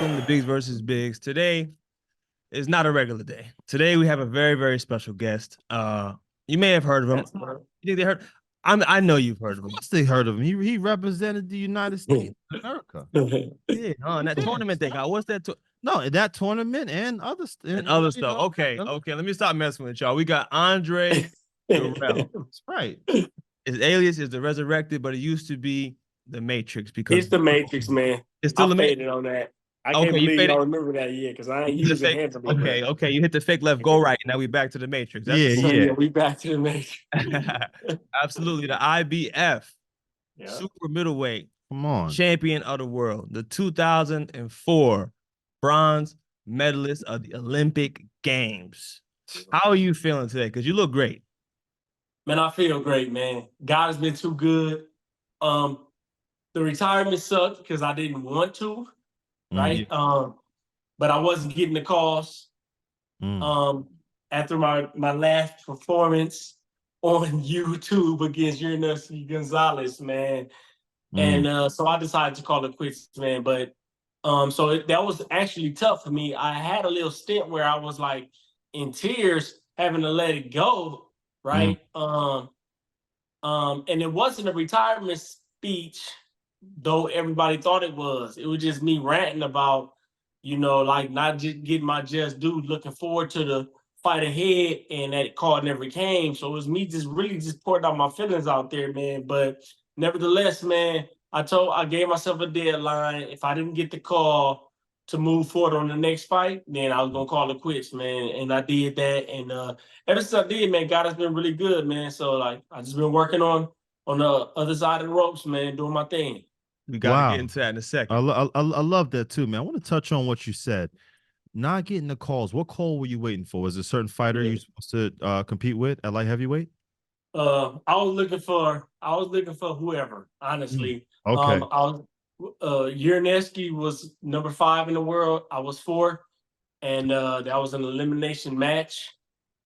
welcome to Bigs versus Bigs. Today is not a regular day. Today we have a very, very special guest. You may have heard of him. You think they heard? I know you've heard of him. Of course they heard of him. He represented the United States of America. Yeah, and that tournament they got. What's that? No, that tournament and other and other stuff. Okay. Let me stop messing with y'all. We got Andre Direll. That's right. His alias is the Resurrected, but it used to be the Matrix because It's the Matrix, man. it's still the Matrix on that. I can't believe y'all remember that yet because I ain't using hands. Okay. You hit the fake left, go right. Now we back to the Matrix. Yeah, we back to the Matrix. Absolutely, the IBF super middleweight champion of the world, the 2004 bronze medalist of the Olympic Games. How are you feeling today? Because you look great. Man, I feel great, man. God has been too good. The retirement sucked because I didn't want to, right? But I wasn't getting the calls. After my last performance on YouTube against University Gonzalez, man. And so I decided to call it quits, man. But that was actually tough for me. I had a little stint where I was like in tears having to let it go, right? And it wasn't a retirement speech, though everybody thought it was. It was just me ranting about, like not just getting my just due, looking forward to the fight ahead, and that call never came. So it was me just really pouring out my feelings out there, man. But nevertheless, man, I gave myself a deadline. If I didn't get the call to move forward on the next fight, then I was gonna call it quits, man. And I did that. And ever since I did, man, God has been really good, man. So like I just been working on the other side of the ropes, man, doing my thing. We gotta get into that in a second. I love that too, man. I want to touch on what you said. Not getting the calls. What call were you waiting for? Was it a certain fighter you're supposed to compete with at light heavyweight? I was looking for whoever, honestly. Okay. Uraneski was number 5 in the world. I was 4, and that was an elimination match.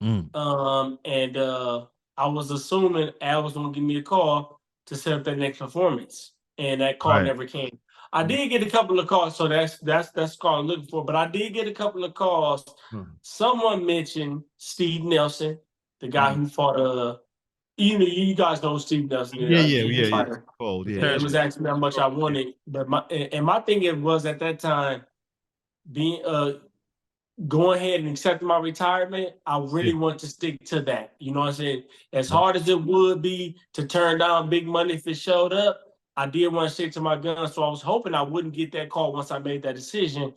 And I was assuming Al was gonna give me a call to set up that next performance, and that call never came. I did get a couple of calls, so that's the call I'm looking for. But I did get a couple of calls. Someone mentioned Steve Nelson, the guy who fought you guys know Steve Nelson. Yeah. Cold, yeah. It was asking me how much I wanted, but my thing was at that time being going ahead and accepting my retirement. I really want to stick to that. You know what I'm saying? As hard as it would be to turn down big money if it showed up, I did want to stick to my guns. So I was hoping I wouldn't get that call once I made that decision.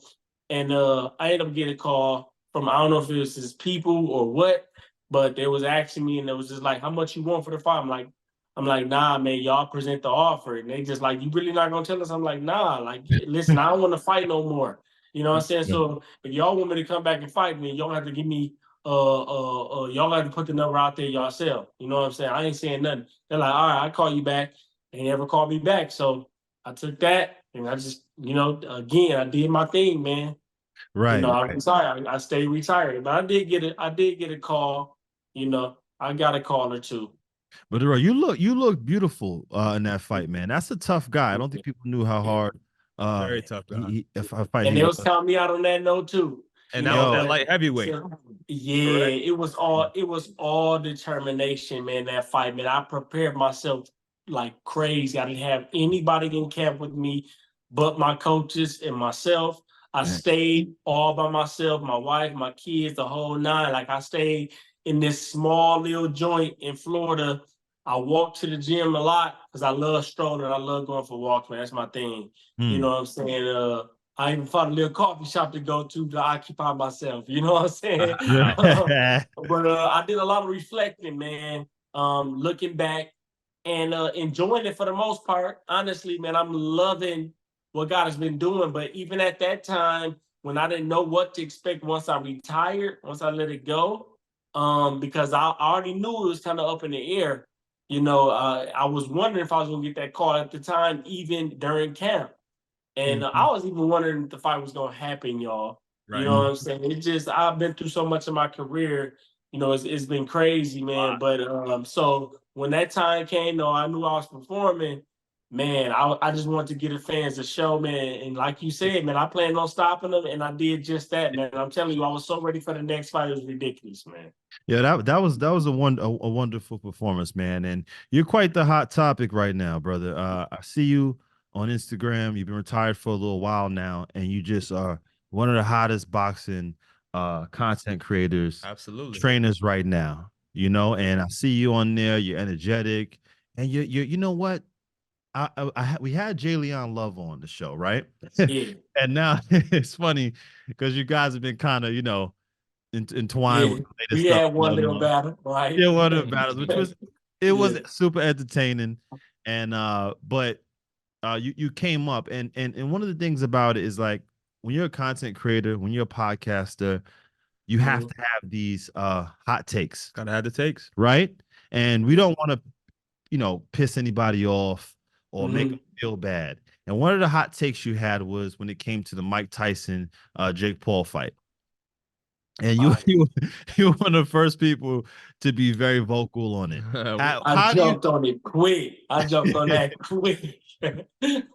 And I ended up getting a call from, I don't know if it was his people or what, but they was asking me, and it was just like, how much you want for the fight? I'm like, nah, man, y'all present the offer. And they just like, you really not gonna tell us? I'm like, nah, like, listen, I don't want to fight no more. You know what I'm saying? So if y'all want me to come back and fight me, y'all have to give me, y'all have to put the number out there yourself. You know what I'm saying? I ain't saying nothing. They're like, all right, I'll call you back. They never called me back. So I took that, and I just, again, I did my thing, man. Right. I retired. I stayed retired. But I did get a call. I got a call or two. But you look beautiful in that fight, man. That's a tough guy. I don't think people knew how hard. Very tough guy. And they was counting me out on that note too. And that was that light heavyweight. Yeah, correct? It was all determination, man. That fight, man. I prepared myself like crazy. I didn't have anybody in camp with me but my coaches and myself. I stayed all by myself, my wife, my kids, the whole nine. Like I stayed in this small little joint in Florida. I walked to the gym a lot because I love strolling. I love going for walks, man. That's my thing. You know what I'm saying? I even found a little coffee shop to go to occupy myself. You know what I'm saying? But I did a lot of reflecting, man. Looking back and enjoying it for the most part. Honestly, man, I'm loving what God has been doing. But even at that time, when I didn't know what to expect once I retired, once I let it go, because I already knew it was kind of up in the air. I was wondering if I was going to get that call at the time, even during camp. And I was even wondering if the fight was going to happen, y'all. Right. You know what I'm saying? I've been through so much of my career. It's been crazy, man. Wow. But so when that time came, though, I knew I was performing. man, I just wanted to give the fans a show, man. And like you said, man, I planned on stopping them, and I did just that, man. I'm telling you, I was so ready for the next fight. It was ridiculous, man. Yeah, that was a wonderful performance, man. And you're quite the hot topic right now, brother. I see you on Instagram. You've been retired for a little while now, and you just are one of the hottest boxing content creators, Absolutely. trainers right now. And I see you on there. You're energetic, and you know what? We had Jay Leon Love on the show, right? Yeah. And now it's funny because you guys have been kind of, entwined with the latest we stuff had one going little on. battle, right? Yeah, one of the battles, which was was Yeah. super entertaining. And but you came up and one of the things about it is like when you're a content creator, when you're a podcaster, you have to have these hot takes. Gotta have the takes. Right. And we don't want to, piss anybody off or make them feel bad. And one of the hot takes you had was when it came to the Mike Tyson Jake Paul fight. And you were one of the first people to be very vocal on it. I jumped on it quick. I jumped on that quick.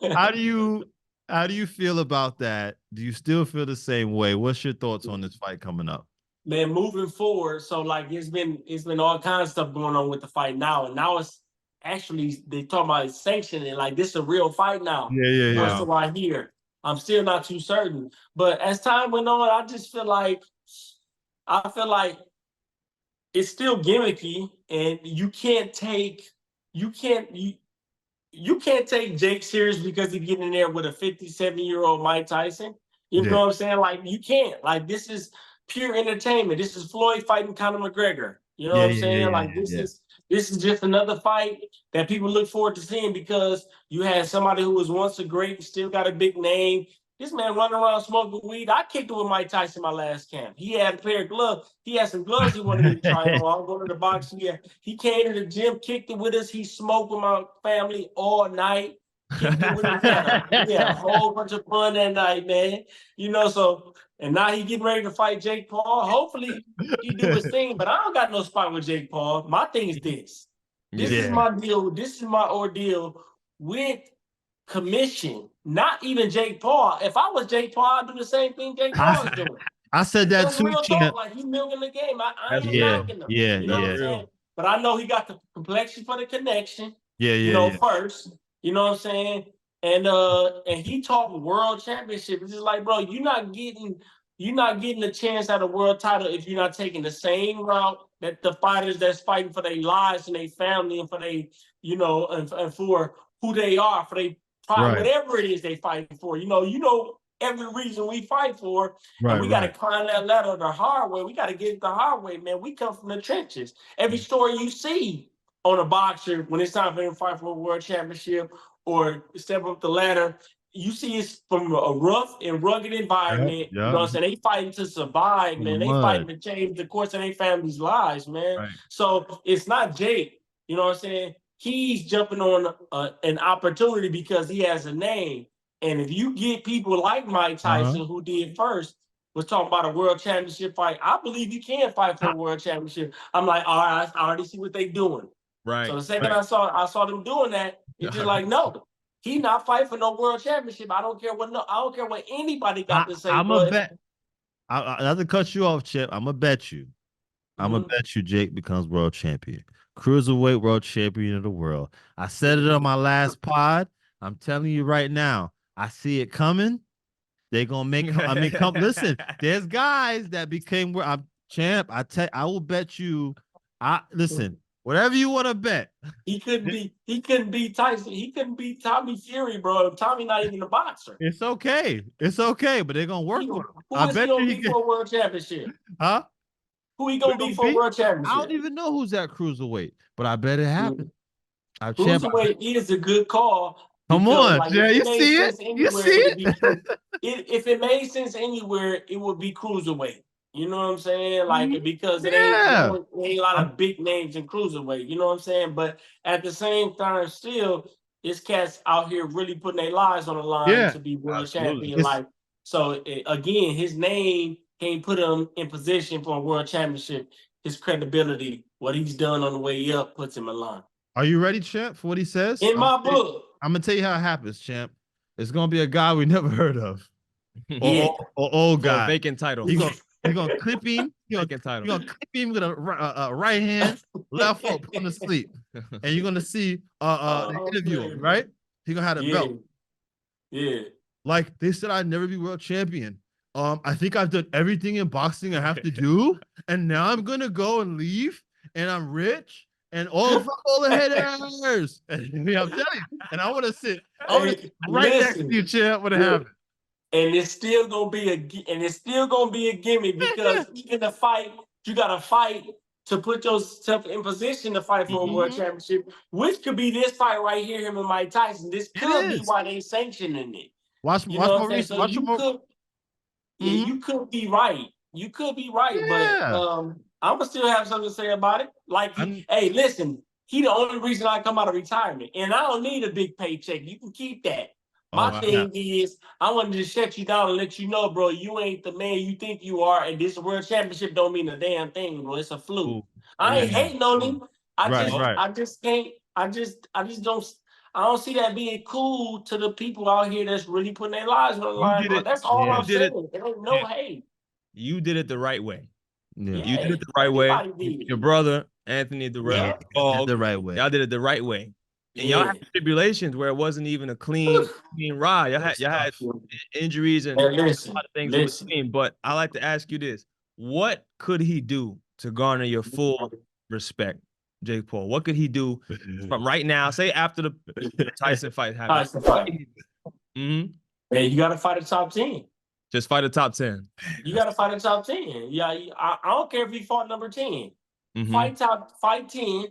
How do you feel about that? Do you still feel the same way? What's your thoughts on this fight coming up? Man, moving forward, so like it's been all kinds of stuff going on with the fight now, and now it's actually they talking about sanctioning, like this is a real fight now. Yeah. So I hear. I'm still not too certain, but as time went on, I just feel like it's still gimmicky, and you can't take Jake serious because he's getting in there with a 57-year-old Mike Tyson. You know what I'm saying? Like you can't. Like this is pure entertainment. This is Floyd fighting Conor McGregor. You know what I'm saying? This is just another fight that people look forward to seeing because you had somebody who was once a great, still got a big name. This man running around smoking weed. I kicked it with Mike Tyson my last camp. He had a pair of gloves. He had some gloves he wanted me to try on. I was going to the boxing. Yeah, he came to the gym, kicked it with us. He smoked with my family all night. Kicked it with us. Yeah, a whole bunch of fun that night, man. And now he getting ready to fight Jake Paul. Hopefully he do his thing, but I don't got no spot with Jake Paul. My thing is this. This is my deal. This is my ordeal with commission, not even Jake Paul. If I was Jake Paul, I'd do the same thing Jake Paul is doing. I said that too, Champ. Like he's milking the game. I ain't knocking him. You know what I'm saying? But I know he got the complexion for the connection. First. You know what I'm saying? And he talked world championship. It's just like, bro, you're not getting a chance at a world title if you're not taking the same route that the fighters that's fighting for their lives and their family and for their, and for who they are, for their pride, whatever it is they fighting for. Every reason we fight for, and we got to climb that ladder the hard way. We got to get it the hard way, man. We come from the trenches. Every story you see on a boxer when it's time for him to fight for a world championship or step up the ladder, you see it's from a rough and rugged environment. You know what I'm saying? They fighting to survive, man. They fighting to change the course of their family's lives, man. So it's not Jake. You know what I'm saying? He's jumping on an opportunity because he has a name. And if you get people like Mike Tyson, who did first, was talking about a world championship fight, I believe you can fight for a world championship. I'm like, all right, I already see what they doing. Right. So the second I saw them doing that, it's just like, no, he not fighting for no world championship. I don't care what anybody got to say. I'm a bet. I have to cut you off, Chip. I'm gonna bet you. I'm gonna bet you Jake becomes world champion. Cruiserweight world champion of the world. I said it on my last pod. I'm telling you right now, I see it coming. They're gonna make. Come listen. There's guys that became I'm champ. I will bet you. Listen. Whatever you want to bet. He couldn't beat Tyson. He couldn't beat Tommy Fury, bro. Tommy not even a boxer. It's okay. But they're gonna work with him. Who is he gonna beat for a world championship? Huh? Who he gonna beat for a world championship? I don't even know who's at cruiserweight, but I bet it happened. Cruiserweight is a good call. Come on, Jay. You see it? You see it? If it made sense anywhere, it would be cruiserweight. You know what I'm saying? Like, because it ain't a lot of big names in cruiserweight. You know what I'm saying? But at the same time, still, it's cats out here really putting their lives on the line to be world champion. Again, his name can't put him in position for a world championship. His credibility, what he's done on the way up, puts him in line. Are you ready, champ, for what he says? In my book. I'm gonna tell you how it happens, champ. It's gonna be a guy we never heard of, Yeah. or old For a guy. vacant title. He gonna clip him. Vacant title. You're gonna clip him with a right hand, left foot, put him to sleep, and you're gonna see the interview, man. right? He gonna have the belt. Yeah. Like they said, I'd never be world champion. I think I've done everything in boxing I have to do, and now I'm gonna go and leave, and I'm rich, and fuck all the haters. And I'm telling you, and I want to sit right next to you, champ. What happened? And it's still gonna be a gimmick because even the fight, you gotta fight to put yourself in position to fight for a world championship, which could be this fight right here, him and Mike Tyson. This could be why they sanctioning it. Watch more research. You could be right. You could be right, but I'm gonna still have something to say about it. Like, hey, listen, he the only reason I come out of retirement, and I don't need a big paycheck. You can keep that. My thing is, I wanted to shut you down and let you know, bro, you ain't the man you think you are, and this world championship don't mean a damn thing, bro. It's a fluke. I ain't hating on him. I just can't. I don't see that being cool to the people out here that's really putting their lives on the line. That's all I'm saying. There ain't no hate. You did it the right way. Yeah. You did it the right way. Your brother, Anthony Direll, the right way. Y'all did it the right way. And y'all had tribulations where it wasn't even a clean ride. Y'all had injuries and a lot of things in between. But I like to ask you this: what could he do to garner your full respect, Jake Paul? What could he do from right now? Say after the Tyson fight happens. Man, you got to fight a top 10. Just fight a top 10. You got to fight a top 10. Yeah, I don't care if he fought number 10. Fight 10,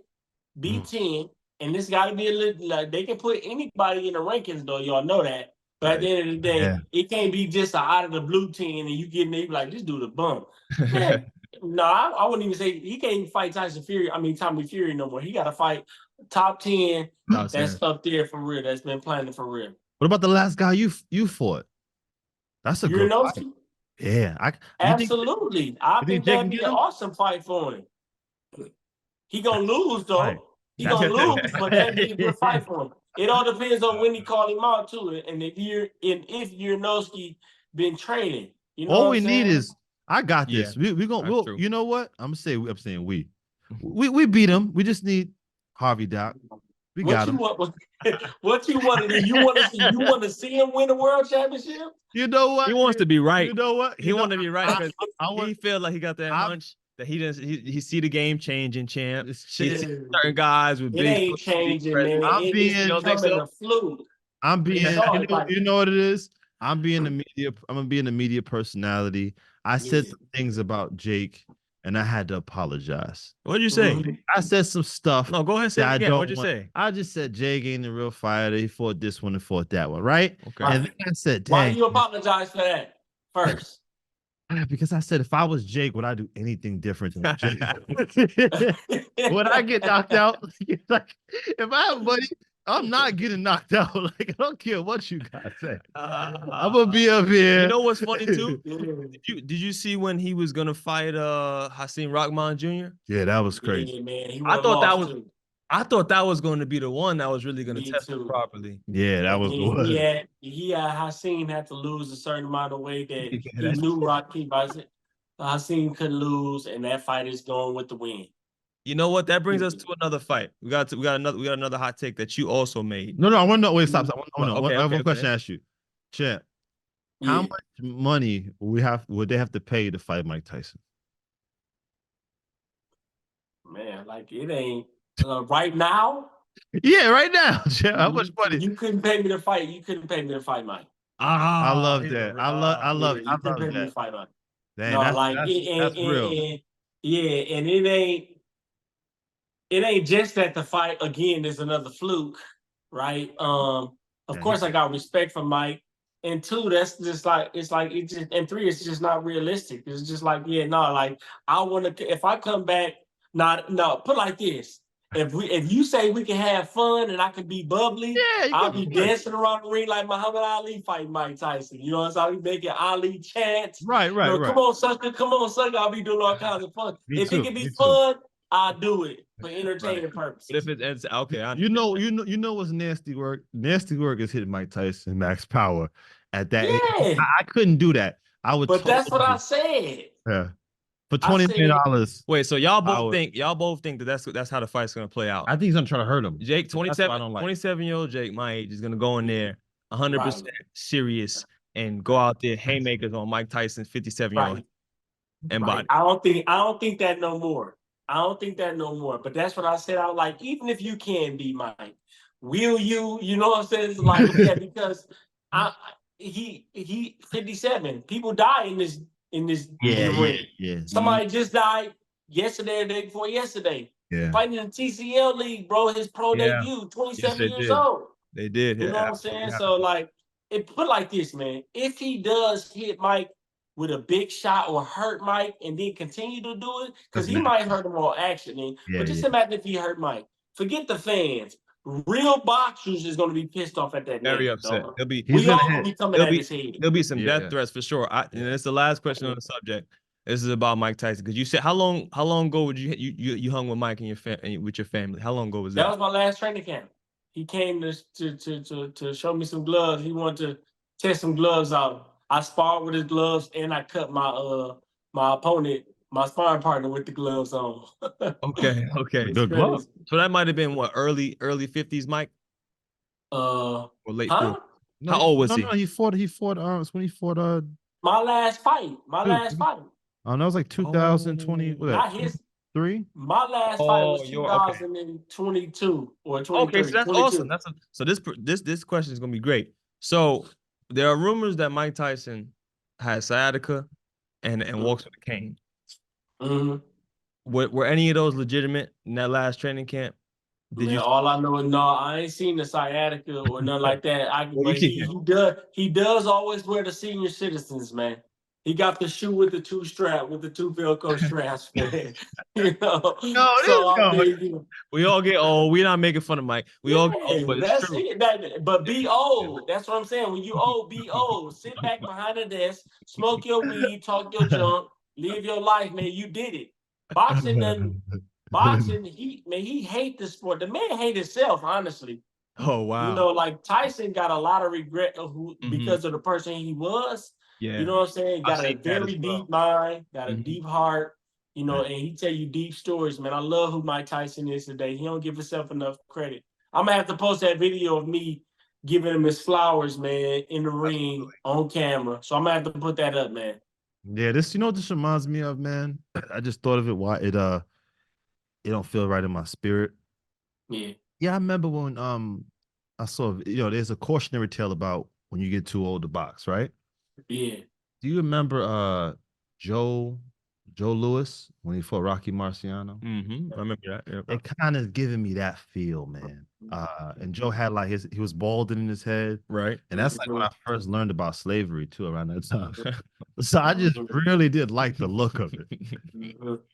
be 10. And this got to be a little, like, they can put anybody in the rankings, though. Y'all know that. But at the end of the day, it can't be just out of the blue 10 and you getting there, like, this dude a bum. Man, no, I wouldn't even say he can't even fight Tommy Fury no more. He got to fight top 10. That's up there for real. That's been planning for real. What about the last guy you fought? That's a good fight. Yeah, absolutely. I think that'd be an awesome fight for him. He gonna lose though. Right. He gonna lose, but that'd be a good fight for him. It all depends on when he call him out too, and if Uranovsky been training. You know all we need is I got this. Yeah, we'll you know what? I'm saying we beat him. We just need Harvey Doc. We got him. What you want to do? You want to see him win the world championship? You know what? He wants to be right. You know what? He wants to be right because he feel like he got that hunch that he see the game changing, champ. He see certain guys with big. It ain't changing, man. It's a fluke. I'm being. You know what it is? I'm being the media. I'm gonna be in the media personality. I said some things about Jake, and I had to apologize. What did you say? I said some stuff. No, go ahead and say it again. What'd you say? I just said Jake ain't the real fighter. He fought this one and fought that one, right? Okay. And then I said, why do you apologize for that first? Because I said, if I was Jake, would I do anything different than Jake? Would I get knocked out? Like, if I have money, I'm not getting knocked out. Like, I don't care what you guys say. I'm gonna be up here. You know what's funny too? Did you see when he was gonna fight Hasim Rahman Jr.? Yeah, that was crazy. Yeah, man, I thought that was going to be the one that was really going to test him properly. Yeah, that was the one. Hasim had to lose a certain amount of weight that he knew Hasim could lose, and that fight is going with the win. You know what? That brings us to another fight. We got another hot take that you also made. No, I want to know. Wait, stop. I have one question to ask you, Champ. How much money would they have to pay to fight Mike Tyson? Man, like it ain't right now. Yeah, right now. Champ, how much money? You couldn't pay me to fight. You couldn't pay me to fight Mike. I love that. I love that. You couldn't pay me to fight Mike. Dang, that's real. And it ain't just that the fight again is another fluke, right? Of course I got respect for Mike. And two, that's just like and three, it's just not realistic. It's just like, I want to, if I come back, put it like this. If you say we can have fun and I can be bubbly, I'll be dancing around the ring like Muhammad Ali fighting Mike Tyson. You know what I'm saying? I'll be making Ali chants. Right. Come on, sucker. I'll be doing all kinds of fun. If it can be fun, I do it for entertainment purposes. But if it's okay, you know what's nasty work? Nasty work is hitting Mike Tyson max power at that age. Yeah. I couldn't do that. I would. But that's what I said. Yeah. For $20 million. Wait, so y'all both think that that's how the fight's gonna play out? I think he's gonna try to hurt him. Jake, 27-year-old Jake, my age, is gonna go in there 100% serious and go out there haymakers on Mike Tyson, 57-year-old and body. I don't think that no more. I don't think that no more. But that's what I said. I was like, even if you can be Mike, will you? You know what I'm saying? It's like, yeah, because he 57. People die in this ring. Yeah. Somebody just died yesterday or the day before yesterday. Yeah. Fighting in the TCL league, bro. His pro debut, 27 years old. They did. You know what I'm saying? So like, it put like this, man. If he does hit Mike with a big shot or hurt Mike and then continue to do it, because he might hurt him on accident. But just imagine if he hurt Mike. Forget the fans. Real boxers is going to be pissed off at that. Very upset. Dog. He'll be coming at his head. There'll be some death threats for sure. And it's the last question on the subject. This is about Mike Tyson, because you said how long ago would you hung with Mike and with your family? How long ago was that? That was my last training camp. He came to show me some gloves. He wanted to test some gloves out. I sparred with his gloves and I cut my my opponent, my sparring partner, with the gloves on. Okay. Good gloves. So that might have been what, early 50s, Mike? Or late 40s? No, how old was he? No, he fought when he fought my last fight. Oh, that was like 2020. Not his 3? My last fight was 2022 or 23. Okay, so that's 22. Awesome. So this question is gonna be great. So there are rumors that Mike Tyson has sciatica and walks with a cane. Mm-hmm. Were any of those legitimate in that last training camp? All I know is I ain't seen the sciatica or nothing like that. He does always wear the senior citizens, man. He got the shoe with the 2 Velcro straps, man. You know? We all get old. We're not making fun of Mike. We all get old, but it's true. But be old. That's what I'm saying. When you old, be old. Sit back behind the desk, smoke your weed, talk your junk, live your life, man. You did it. Boxing, he hate the sport. The man hate himself, honestly. Oh, wow. You know, like Tyson got a lot of regret because of the person he was. Yeah. You know what I'm saying? Got a very deep mind, got a deep heart, you know, and he tell you deep stories, man. I love who Mike Tyson is today. He don't give himself enough credit. I'm gonna have to post that video of me giving him his flowers, man, in the ring on camera. So I'm gonna have to put that up, man. Yeah, you know what this reminds me of, man? I just thought of it. Why it don't feel right in my spirit. Yeah. Yeah, I remember when I saw, there's a cautionary tale about when you get too old to box, right? Yeah. Do you remember Joe Louis when he fought Rocky Marciano? Mm-hmm. I remember that. Yeah. It kind of giving me that feel, man. And Joe had like he was balding in his head, right? And that's like when I first learned about slavery too, around that time. So I just really did like the look of it.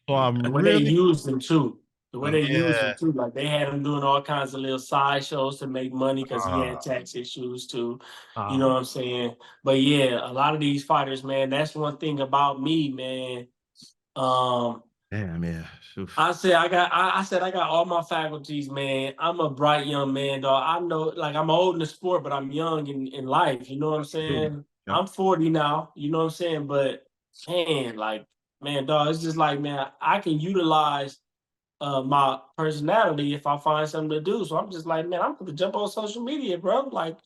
So they used him too. The way they used him too, like they had him doing all kinds of little side shows to make money because he had tax issues too. You know what I'm saying? But yeah, a lot of these fighters, man, that's one thing about me, man. Damn, yeah. I said I got all my faculties, man. I'm a bright young man, dog. I know, like, I'm old in the sport, but I'm young in life. You know what I'm saying? Yeah. I'm 40 now. You know what I'm saying? But man, dog, it's just like, man, I can utilize my personality if I find something to do. So I'm just like, man, I'm gonna jump on social media, bro, like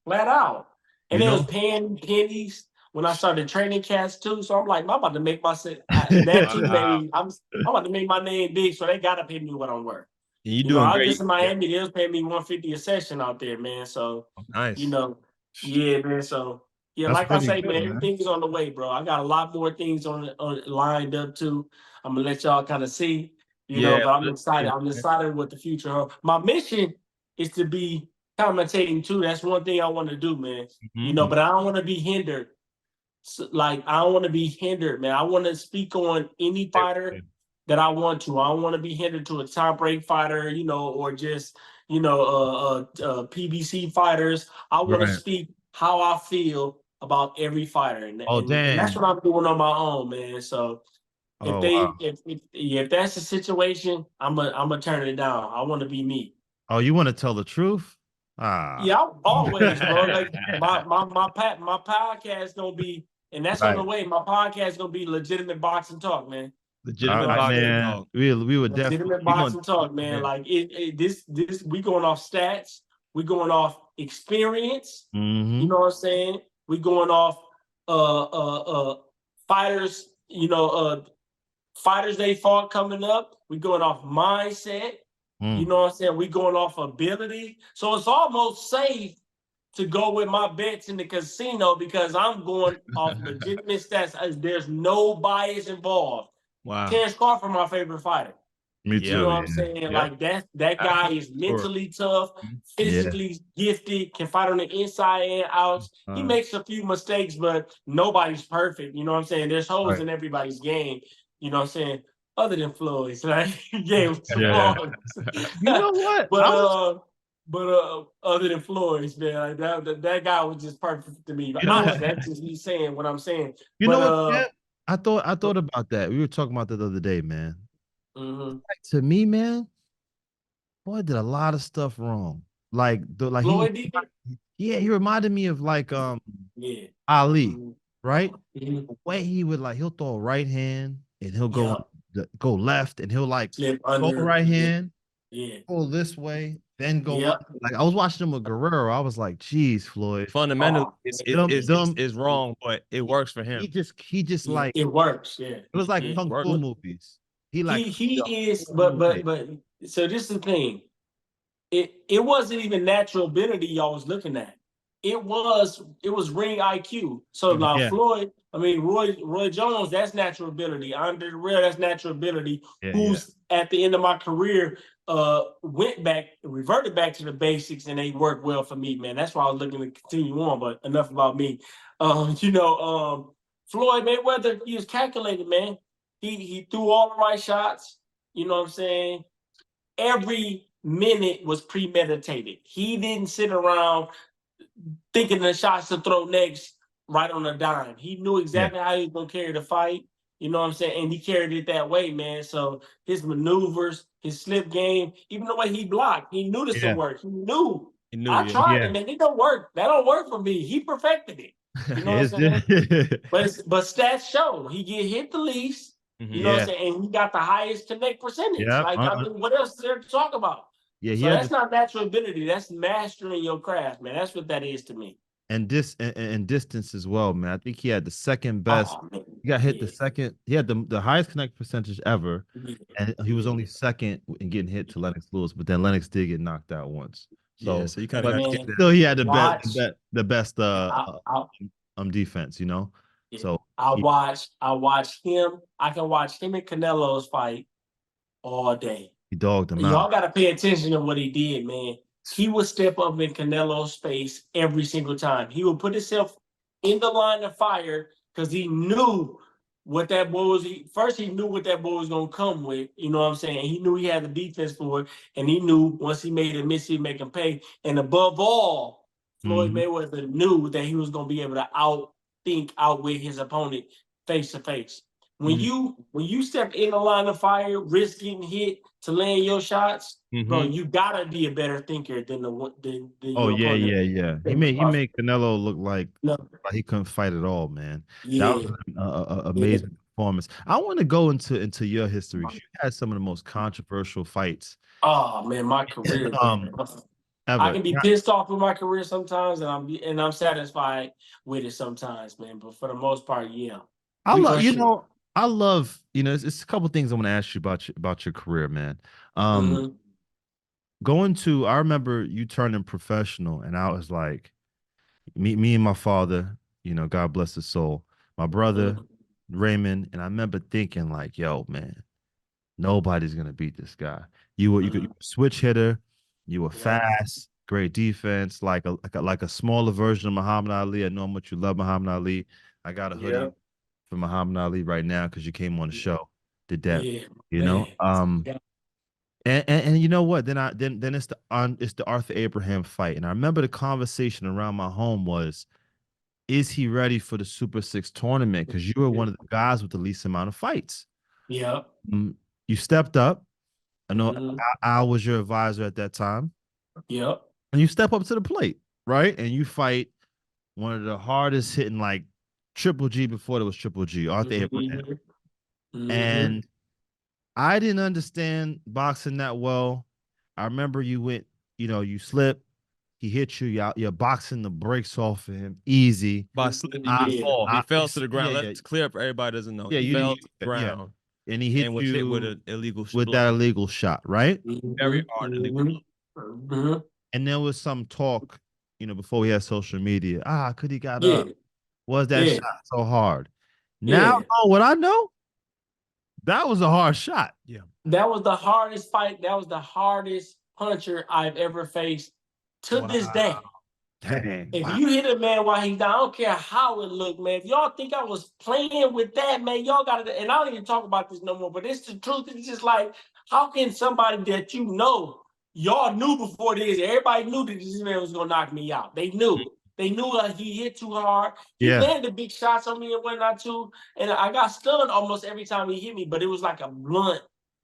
flat out. And it was paying pennies when I started training cats too. So I'm like, I'm about to make myself I'm about to make my name big, so they gotta pay me what I'm worth. You doing I great. was just in Miami, they was paying me $150 a session out there, man. So nice. Yeah, man. So yeah, that's like I say, man, everything is on the way, bro. I got a lot more things on lined up too. I'm gonna let y'all kind of see. But I'm excited. I'm excited what the future holds. My mission is to be commentating too. That's one thing I want to do, man. But I don't want to be hindered. I don't want to be hindered, man. I want to speak on any fighter that I want to. I don't want to be hindered to a top break fighter, or just, PBC fighters. I want to speak how I feel about every fighter. And that's what I'm doing on my own, man. So If if that's the situation, I'm gonna turn it down. I want to be me. Oh, you want to tell the truth? Ah. Yeah, always, bro. Like my podcast gonna be, and that's on the way. My podcast gonna be legitimate boxing talk, man. Legitimate boxing talk. We would legitimate definitely boxing talk, man. Yeah. Like this we going off stats. We going off experience. Mm-hmm. You know what I'm saying? We going off fighters. Fighters they fought coming up. We going off mindset. You know what I'm saying? We going off ability. So it's almost safe to go with my bets in the casino because I'm going off legitimate stats. There's no bias involved. Wow. Terrence Crawford, my favorite fighter. Me too. You know what I'm saying? Yep. Like that guy is mentally tough, physically gifted, can fight on the inside and outs. He makes a few mistakes, but nobody's perfect. You know what I'm saying? There's holes in everybody's game. You know what I'm saying? Other than Floyd's, right? Game was some flaws. You know what? But other than Floyd's, man, like that guy was just perfect to me. But that's just me saying what I'm saying. You know what? Jeff? I thought about that. We were talking about that the other day, man. Mm-hmm. To me, man, boy did a lot of stuff wrong. Like Floyd he reminded me of like Ali, right? Mm-hmm. The way he would he'll throw a right hand and he'll go left and he'll go right hand, pull this way, then go left. Like I was watching him with Guerrero, I was like, geez, Floyd. Fundamentally, it's wrong, but it works for him. He just like it works. Yeah, it was like kung fu movies. He is, but so this is the thing. It wasn't even natural ability y'all was looking at. It was ring IQ. So now Floyd, Roy Jones, that's natural ability. Andre Direll, that's natural ability. Who's at the end of my career reverted back to the basics, and they worked well for me, man. That's why I was looking to continue on. But enough about me. Floyd Mayweather, he was calculated, man. He threw all the right shots. You know what I'm saying? Every minute was premeditated. He didn't sit around thinking the shots to throw next right on a dime. He knew exactly how he was going to carry the fight. You know what I'm saying? And he carried it that way, man. So his maneuvers, his slip game, even the way he blocked, he knew this would work. He knew. I tried it, man. It don't work. That don't work for me. He perfected it. You know what I'm saying? but stats show he get hit the least. You know what I'm saying? And he got the highest connect percentage. What else is there to talk about? So that's not natural ability. That's mastering your craft, man. That's what that is to me. And distance as well, man. I think he had the second best. He got hit the second. He had the highest connect percentage ever, and he was only second in getting hit to Lennox Lewis. But then Lennox did get knocked out once. So you kind of still he had the best defense, you know. So I watch him. I can watch him and Canelo's fight all day. He dogged him out. Y'all got to pay attention to what he did, man. He would step up in Canelo's space every single time. He would put himself in the line of fire because he knew what that boy was. He knew what that boy was going to come with. You know what I'm saying? He knew he had the defense for it. And he knew once he made a miss, he'd make him pay. And above all, Floyd Mayweather knew that he was going to be able to outwit his opponent face to face. When you step in the line of fire, risk getting hit to land your shots, bro, you gotta be a better thinker than your opponent. He made Canelo look like he couldn't fight at all, man. That was an amazing performance. I want to go into your history. You had some of the most controversial fights. Oh man, my career. I can be pissed off with my career sometimes, and I'm satisfied with it sometimes, man. But for the most part, I love, it's a couple of things I want to ask you about your career, man. I remember you turning professional, and I was like, me and my father, God bless his soul, my brother, Raymond, and I remember thinking like, yo, man, nobody's gonna beat this guy. You were a switch hitter, you were fast, great defense, like a smaller version of Muhammad Ali. I know how much you love Muhammad Ali. I got a hoodie for Muhammad Ali right now because you came on the show. Did that, and you know what? Then it's the Arthur Abraham fight, and I remember the conversation around my home was, is he ready for the Super 6 tournament? Because you were one of the guys with the least amount of fights. Yeah. You stepped up. I know Mm-hmm. I was your advisor at that time. Yep. And you step up to the plate, right? And you fight one of the hardest hitting, like Triple G before there was Triple G, Arthur Abraham. Mm-hmm. And I didn't understand boxing that well. I remember you went, you slipped. He hit you. You're boxing the brakes off of him easy. By slipping, he didn't fall. He fell to the ground. Let's clear up. Everybody doesn't know. Yeah, he fell to the ground. And he hit and was you hit with an illegal with that illegal shot, right? Very hard illegal. And there was some talk, before we had social media. Could he got up? Was that shot so hard? Now, what I know, that was a hard shot. Yeah. That was the hardest fight. That was the hardest puncher I've ever faced to this day. Dang. If you hit a man while he's down, I don't care how it looked, man. If y'all think I was playing with that, man, y'all got to, and I don't even talk about this no more, but it's the truth. It's just like, how can somebody that y'all knew before this, everybody knew that this man was going to knock me out. They knew. They knew he hit too hard. He landed big shots on me and whatnot too. And I got stunned almost every time he hit me, but it was like a blunt,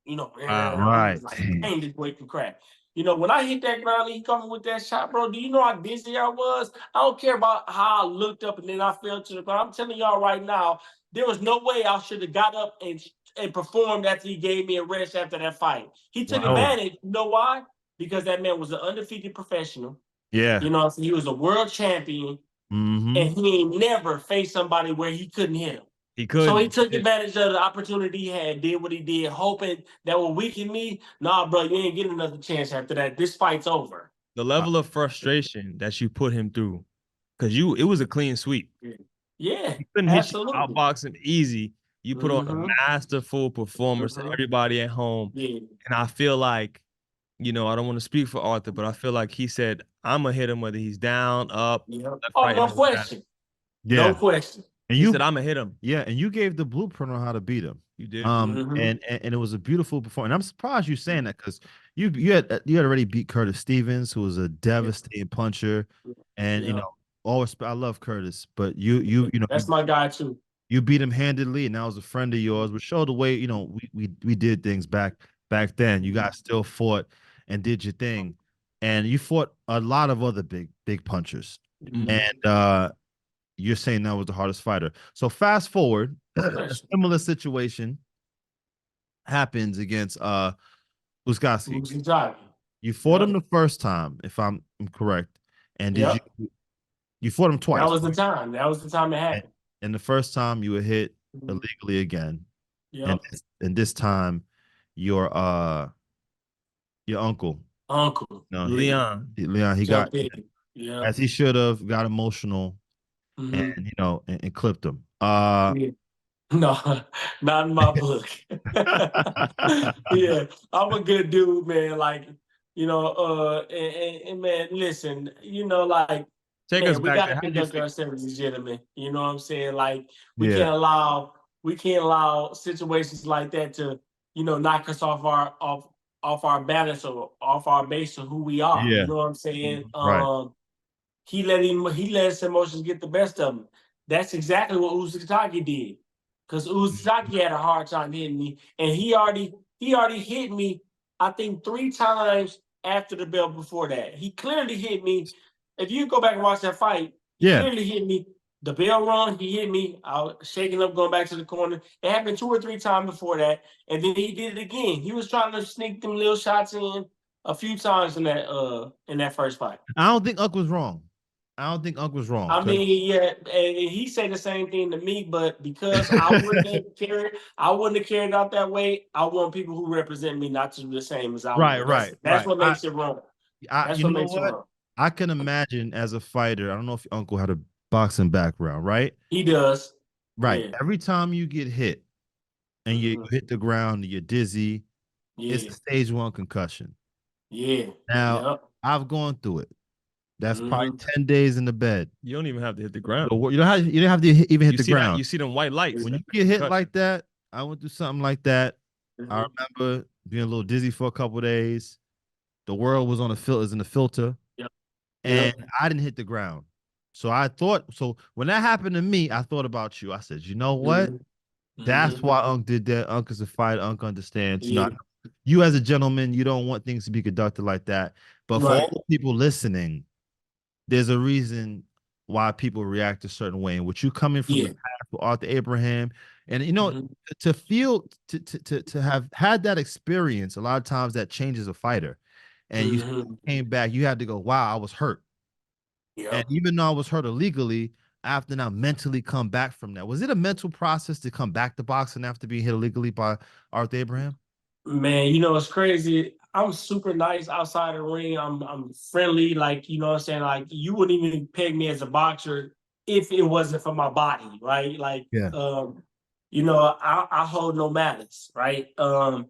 right. Like, dang, this boy can crack. When I hit that ground and he coming with that shot, bro, do you know how dizzy I was? I don't care about how I looked up and then I fell to the ground. I'm telling y'all right now, there was no way I should have got up and performed after he gave me a rest after that fight. He took advantage. You know why? Because that man was an undefeated professional. Yeah. He was a world champion. And he ain't never faced somebody where he couldn't hit him. He could. So he took advantage of the opportunity he had, did what he did, hoping that would weaken me. Nah, bro, you ain't getting another chance after that. This fight's over. The level of frustration that you put him through, because it was a clean sweep. Yeah, he couldn't hit you, outbox him easy. You put on a masterful performance to everybody at home. Yeah. And I feel like, I don't want to speak for Arthur, but I feel like he said, I'm going to hit him whether he's down, up, left, right. No question. Yeah. No question. And he said, I'm going to hit him. Yeah, and you gave the blueprint on how to beat him. You did. And it was a beautiful performance. And I'm surprised you saying that because you had already beat Curtis Stevens, who was a devastating puncher. And always I love Curtis, but that's my guy too. You beat him handedly, and that was a friend of yours, which showed the way we did things back then. You guys still fought and did your thing, and you fought a lot of other big punchers. And you're saying that was the hardest fighter. So fast forward, a similar situation happens against Uskowski. You fought him the first time, if I'm correct, and did you fought him twice? That was the time. That was the time it happened. And the first time you were hit illegally again. Yep. And this time your uncle. Leon, he got as he should have, got emotional and and clipped him. No, not in my book. Yeah, I'm a good dude, man. Like, and man, listen, take us we back. Gotta conduct ourselves as gentlemen. You know what I'm saying? Like, we can't allow situations like that to, knock us off our balance or off our base of who we are. Yeah. You know what I'm saying? Right. He let his emotions get the best of him. That's exactly what Uzaki did. Because Uzaki had a hard time hitting me, and he already hit me, I think, 3 times after the bell before that. He clearly hit me. If you go back and watch that fight, he clearly hit me. The bell run, he hit me. I was shaking up, going back to the corner. It happened 2 or 3 times before that, and then he did it again. He was trying to sneak them little shots in a few times in that first fight. I don't think Unc was wrong. I mean, yeah, and he said the same thing to me, but because I wouldn't have carried out that way. I want people who represent me not to do the same as I would. That's what makes it wrong. That's what makes it wrong. I can imagine as a fighter. I don't know if your uncle had a boxing background, right? He does. Right. Yeah. Every time you get hit and you hit the ground and you're dizzy, it's a stage 1 concussion. Yeah. Now, I've gone through it. That's probably 10 days in the bed. You don't even have to hit the ground. You don't have to even hit the ground. You see them white lights. When you get hit like that, I went through something like that. I remember being a little dizzy for a couple of days. The world was in the filter. Yep. And I didn't hit the ground. So when that happened to me, I thought about you. I said, you know what? That's why Unc did that. Unc is a fighter. Unc understands. You know, you as a gentleman, you don't want things to be conducted like that. But for all the people listening, there's a reason why people react a certain way. And with you coming from the past with Arthur Abraham, and you know, to feel to have had that experience, a lot of times that changes a fighter. And you came back, you had to go, wow, I was hurt. And even though I was hurt illegally, after now mentally come back from that. Was it a mental process to come back to boxing after being hit illegally by Arthur Abraham? Man, you know, it's crazy. I'm super nice outside the ring. I'm friendly, like, you know what I'm saying? Like, you wouldn't even peg me as a boxer if it wasn't for my body, right? Like, you know, I hold no malice, right? But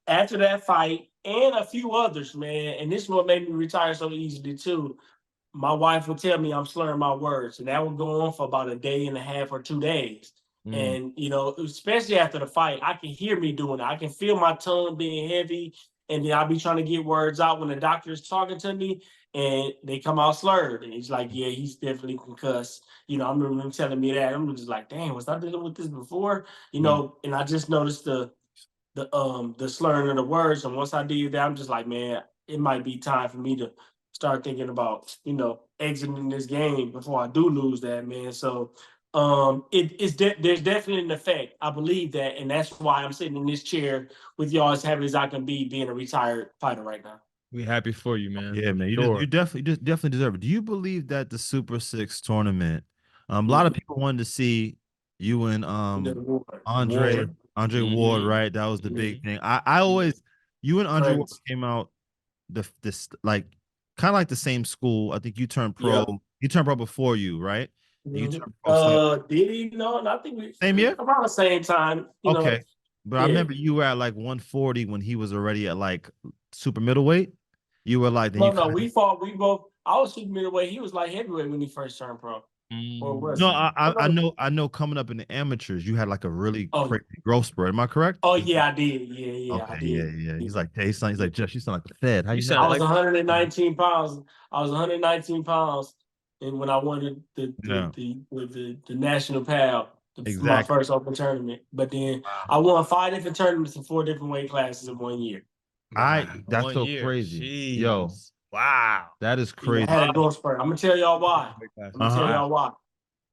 after that fight and a few others, man, and this is what made me retire so easily too. My wife would tell me I'm slurring my words, and that would go on for about a day and a half or 2 days. And you know, especially after the fight, I can hear me doing it. I can feel my tongue being heavy, and then I'll be trying to get words out when the doctor is talking to me, and they come out slurred. And he's like, "Yeah, he's definitely concussed." You know, I remember him telling me that. I'm just like, "Dang, was I dealing with this before?" You know, and I just noticed the slurring of the words. And once I did that, I'm just like, man, it might be time for me to start thinking about, you know, exiting this game before I do lose that, man. So there's definitely an effect. I believe that, and that's why I'm sitting in this chair with y'all as happy as I can be being a retired fighter right now. We happy for you, man. Yeah, man. You definitely deserve it. Do you believe that the Super Six tournament, a lot of people wanted to see you and Andre Ward, right? That was the big thing. I always you and Andre Ward came out this like kind of like the same school. I think you turned pro. You turned pro before you, right? You turned pro did he? No, I think we same year around the same time. You know, but I remember you were at like 140 when he was already at like super middleweight. You were like, we fought. We both. I was super middleweight. He was like heavyweight when he first turned pro. No, I know. Coming up in the amateurs, you had like a really crazy growth spurt. Am I correct? Oh yeah, I did. Yeah, I did. Yeah. He's like, he's like, Jeff, you sound like a Fed. How you sound? I was 119 pounds. I was 119 pounds, and when I won the national pal, my first open tournament. But then I won 5 different tournaments in 4 different weight classes in 1 year. That's so crazy. Jeez. Yo, wow, that is crazy. I had a growth spurt. I'm gonna tell y'all why.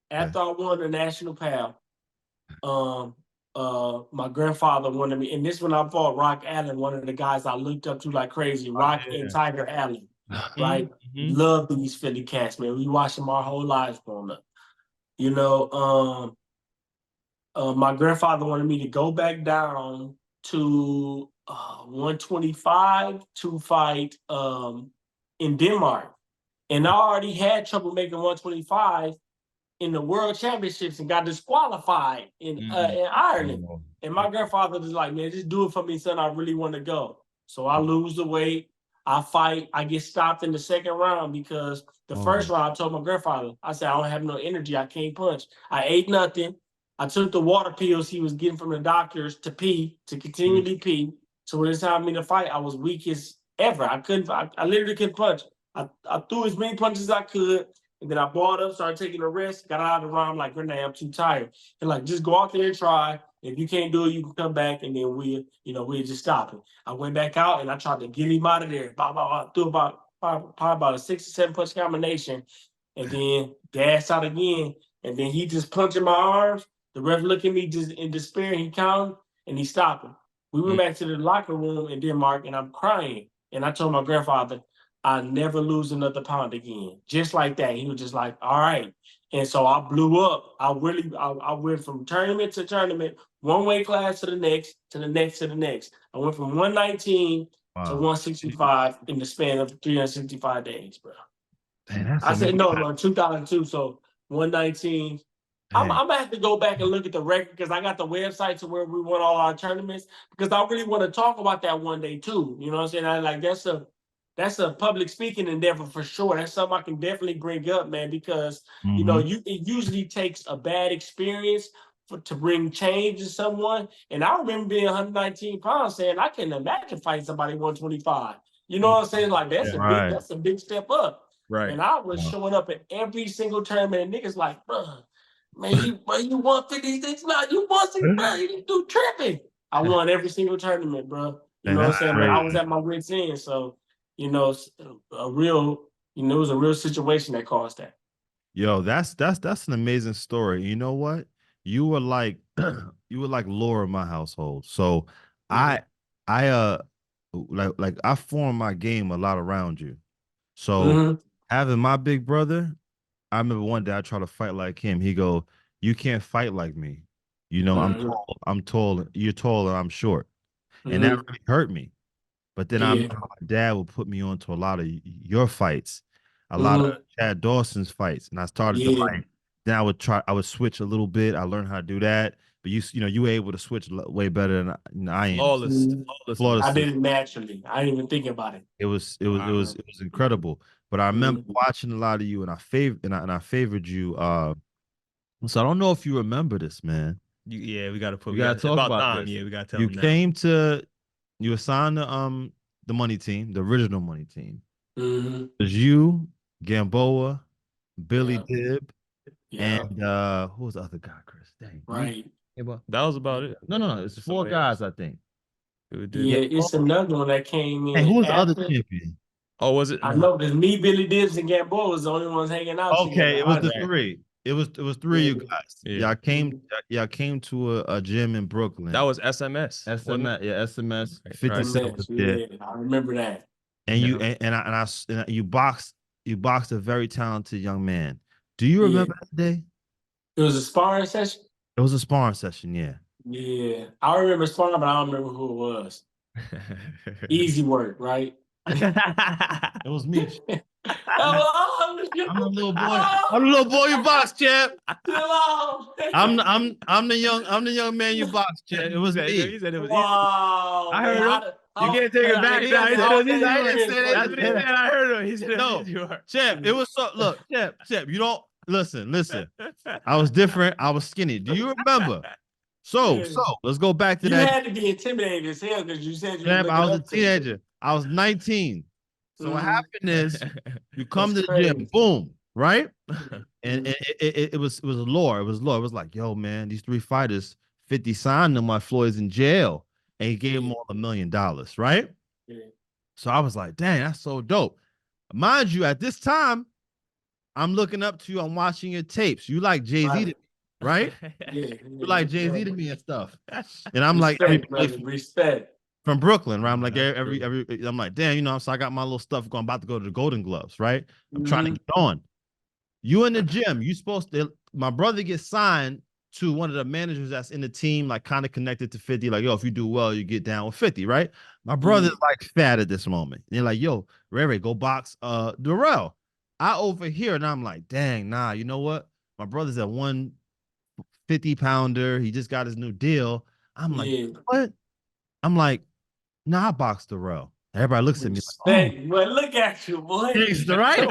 After I won the national pal, my grandfather wanted me, and this when I fought Rock Allen, one of the guys I looked up to like crazy, Rock and Tiger Allen, right? Love these Philly cats, man. We watched them our whole lives growing up. You know, my grandfather wanted me to go back down to 125 to fight in Denmark. And I already had trouble making 125 in the world championships and got disqualified in Ireland. And my grandfather was like, man, just do it for me, son. I really want to go. So I lose the weight. I fight. I get stopped in the second round because the first round I told my grandfather, I said, I don't have no energy. I can't punch. I ate nothing. I took the water pills he was getting from the doctors to continually pee. So when it's time for me to fight, I was weak as ever. I literally couldn't punch. I threw as many punches as I could, and then I balled up, started taking a rest, got out of the round like, Renee, I'm too tired. And like, just go out there and try. If you can't do it, you can come back, and then we'll just stop it. I went back out, and I tried to get him out of there. I threw probably about a 6 or 7 punch combination, and then gassed out again, and then he just punched in my arms. The ref looked at me just in despair, he counted, and he stopped him. We went back to the locker room in Denmark, and I'm crying. And I told my grandfather, I never lose another pound again. Just like that. He was just like, all right. And so I blew up. I went from tournament to tournament, one weight class to the next, to the next, to the next. I went from 119 to 165 in the span of 365 days, bro. Dang, I said, no, 2002, so 119. I'm gonna have to go back and look at the record because I got the website to where we won all our tournaments because I really want to talk about that one day too. You know what I'm saying? That's a public speaking endeavor for sure. That's something I can definitely bring up, man, because you know, it usually takes a bad experience to bring change to someone. And I remember being 119 pounds saying, I can't imagine fighting somebody 125. You know what I'm saying? Like that's a big step up. Right. And I was showing up at every single tournament and niggas like, bruh, Man, you won 56 now. You won 6, bro. You do tripping. I won every single tournament, bro. You know what I'm saying? But I was at my wit's end, so you know, a real, you know, it was a real situation that caused that. Yo, that's an amazing story. You know what? You were like Laura in my household. So I like I formed my game a lot around you. So having my big brother, I remember one day I tried to fight like him. He go, "You can't fight like me. You know, I'm tall, you're tall, and I'm short." And that really hurt me. But then I remember my dad would put me on to a lot of your fights, a lot of Chad Dawson's fights, and I started to like. Then I would switch a little bit. I learned how to do that. But you know, you were able to switch way better than I am. Flawless. I did it naturally. I didn't even think about it. It was incredible. But I remember watching a lot of you, and I favored you. So I don't know if you remember this, man. We gotta talk about this. Yeah, we gotta tell you them came to you assigned the money team, the original money team. It was you, Gamboa, Billy Dibb, and who was the other guy, Chris? Dang. Right. That was about it. No. It's 4 guys, I think. Yeah, it's another one that came in. And who was the other champion? Oh, was it? I know there's me, Billy Dibbs, and Gamboa was the only ones hanging out. Okay, it was the 3. It was 3 of you guys. Yeah. Y'all came to a gym in Brooklyn. That was SMS. SMS. 50 Cent was there. I remember that. And you boxed a very talented young man. Do you remember that day? It was a sparring session? It was a sparring session, yeah. Yeah. I remember sparring, but I don't remember who it was. Easy work, right? It was me. I'm a little boy. I'm the little boy you box, champ. I'm the young man you box, champ. It was me. He said it was easy. I heard him. You can't take it back. That's what he said. I heard him. He said no, champ. It was so. Look, champ. You don't listen. I was different. I was skinny. Do you remember? So let's go back to that. You had to be intimidated as hell because you said you. Champ, I was a teenager. I was 19. So what happened is you come to the gym, boom, right? And it was Laura. It was like, yo, man, these 3 fighters, 50 signed them while Floyd's in jail. And he gave them all $1 million, right? Yeah. So I was like, dang, that's so dope. Mind you, at this time, I'm looking up to you. I'm watching your tapes. You like Jay-Z to me, right? Yeah. You like Jay-Z to me and stuff. And I'm respect. From Brooklyn, right? I'm like I'm like, damn, you know, so I got my little stuff going, about to go to the Golden Gloves, right? I'm trying to get on. You in the gym, my brother gets signed to one of the managers that's in the team, like kind of connected to 50, like, yo, if you do well, you get down with 50, right? My brother's like fat at this moment. And they're like, yo, Ray, go box Direll. I overhear and I'm like, dang, nah, you know what? My brother's at 150-pounder. He just got his new deal. I'm like, what? I'm like, nah, I boxed Direll. Everybody looks at me like, oh. Well, look at you, boy. Gangster, right?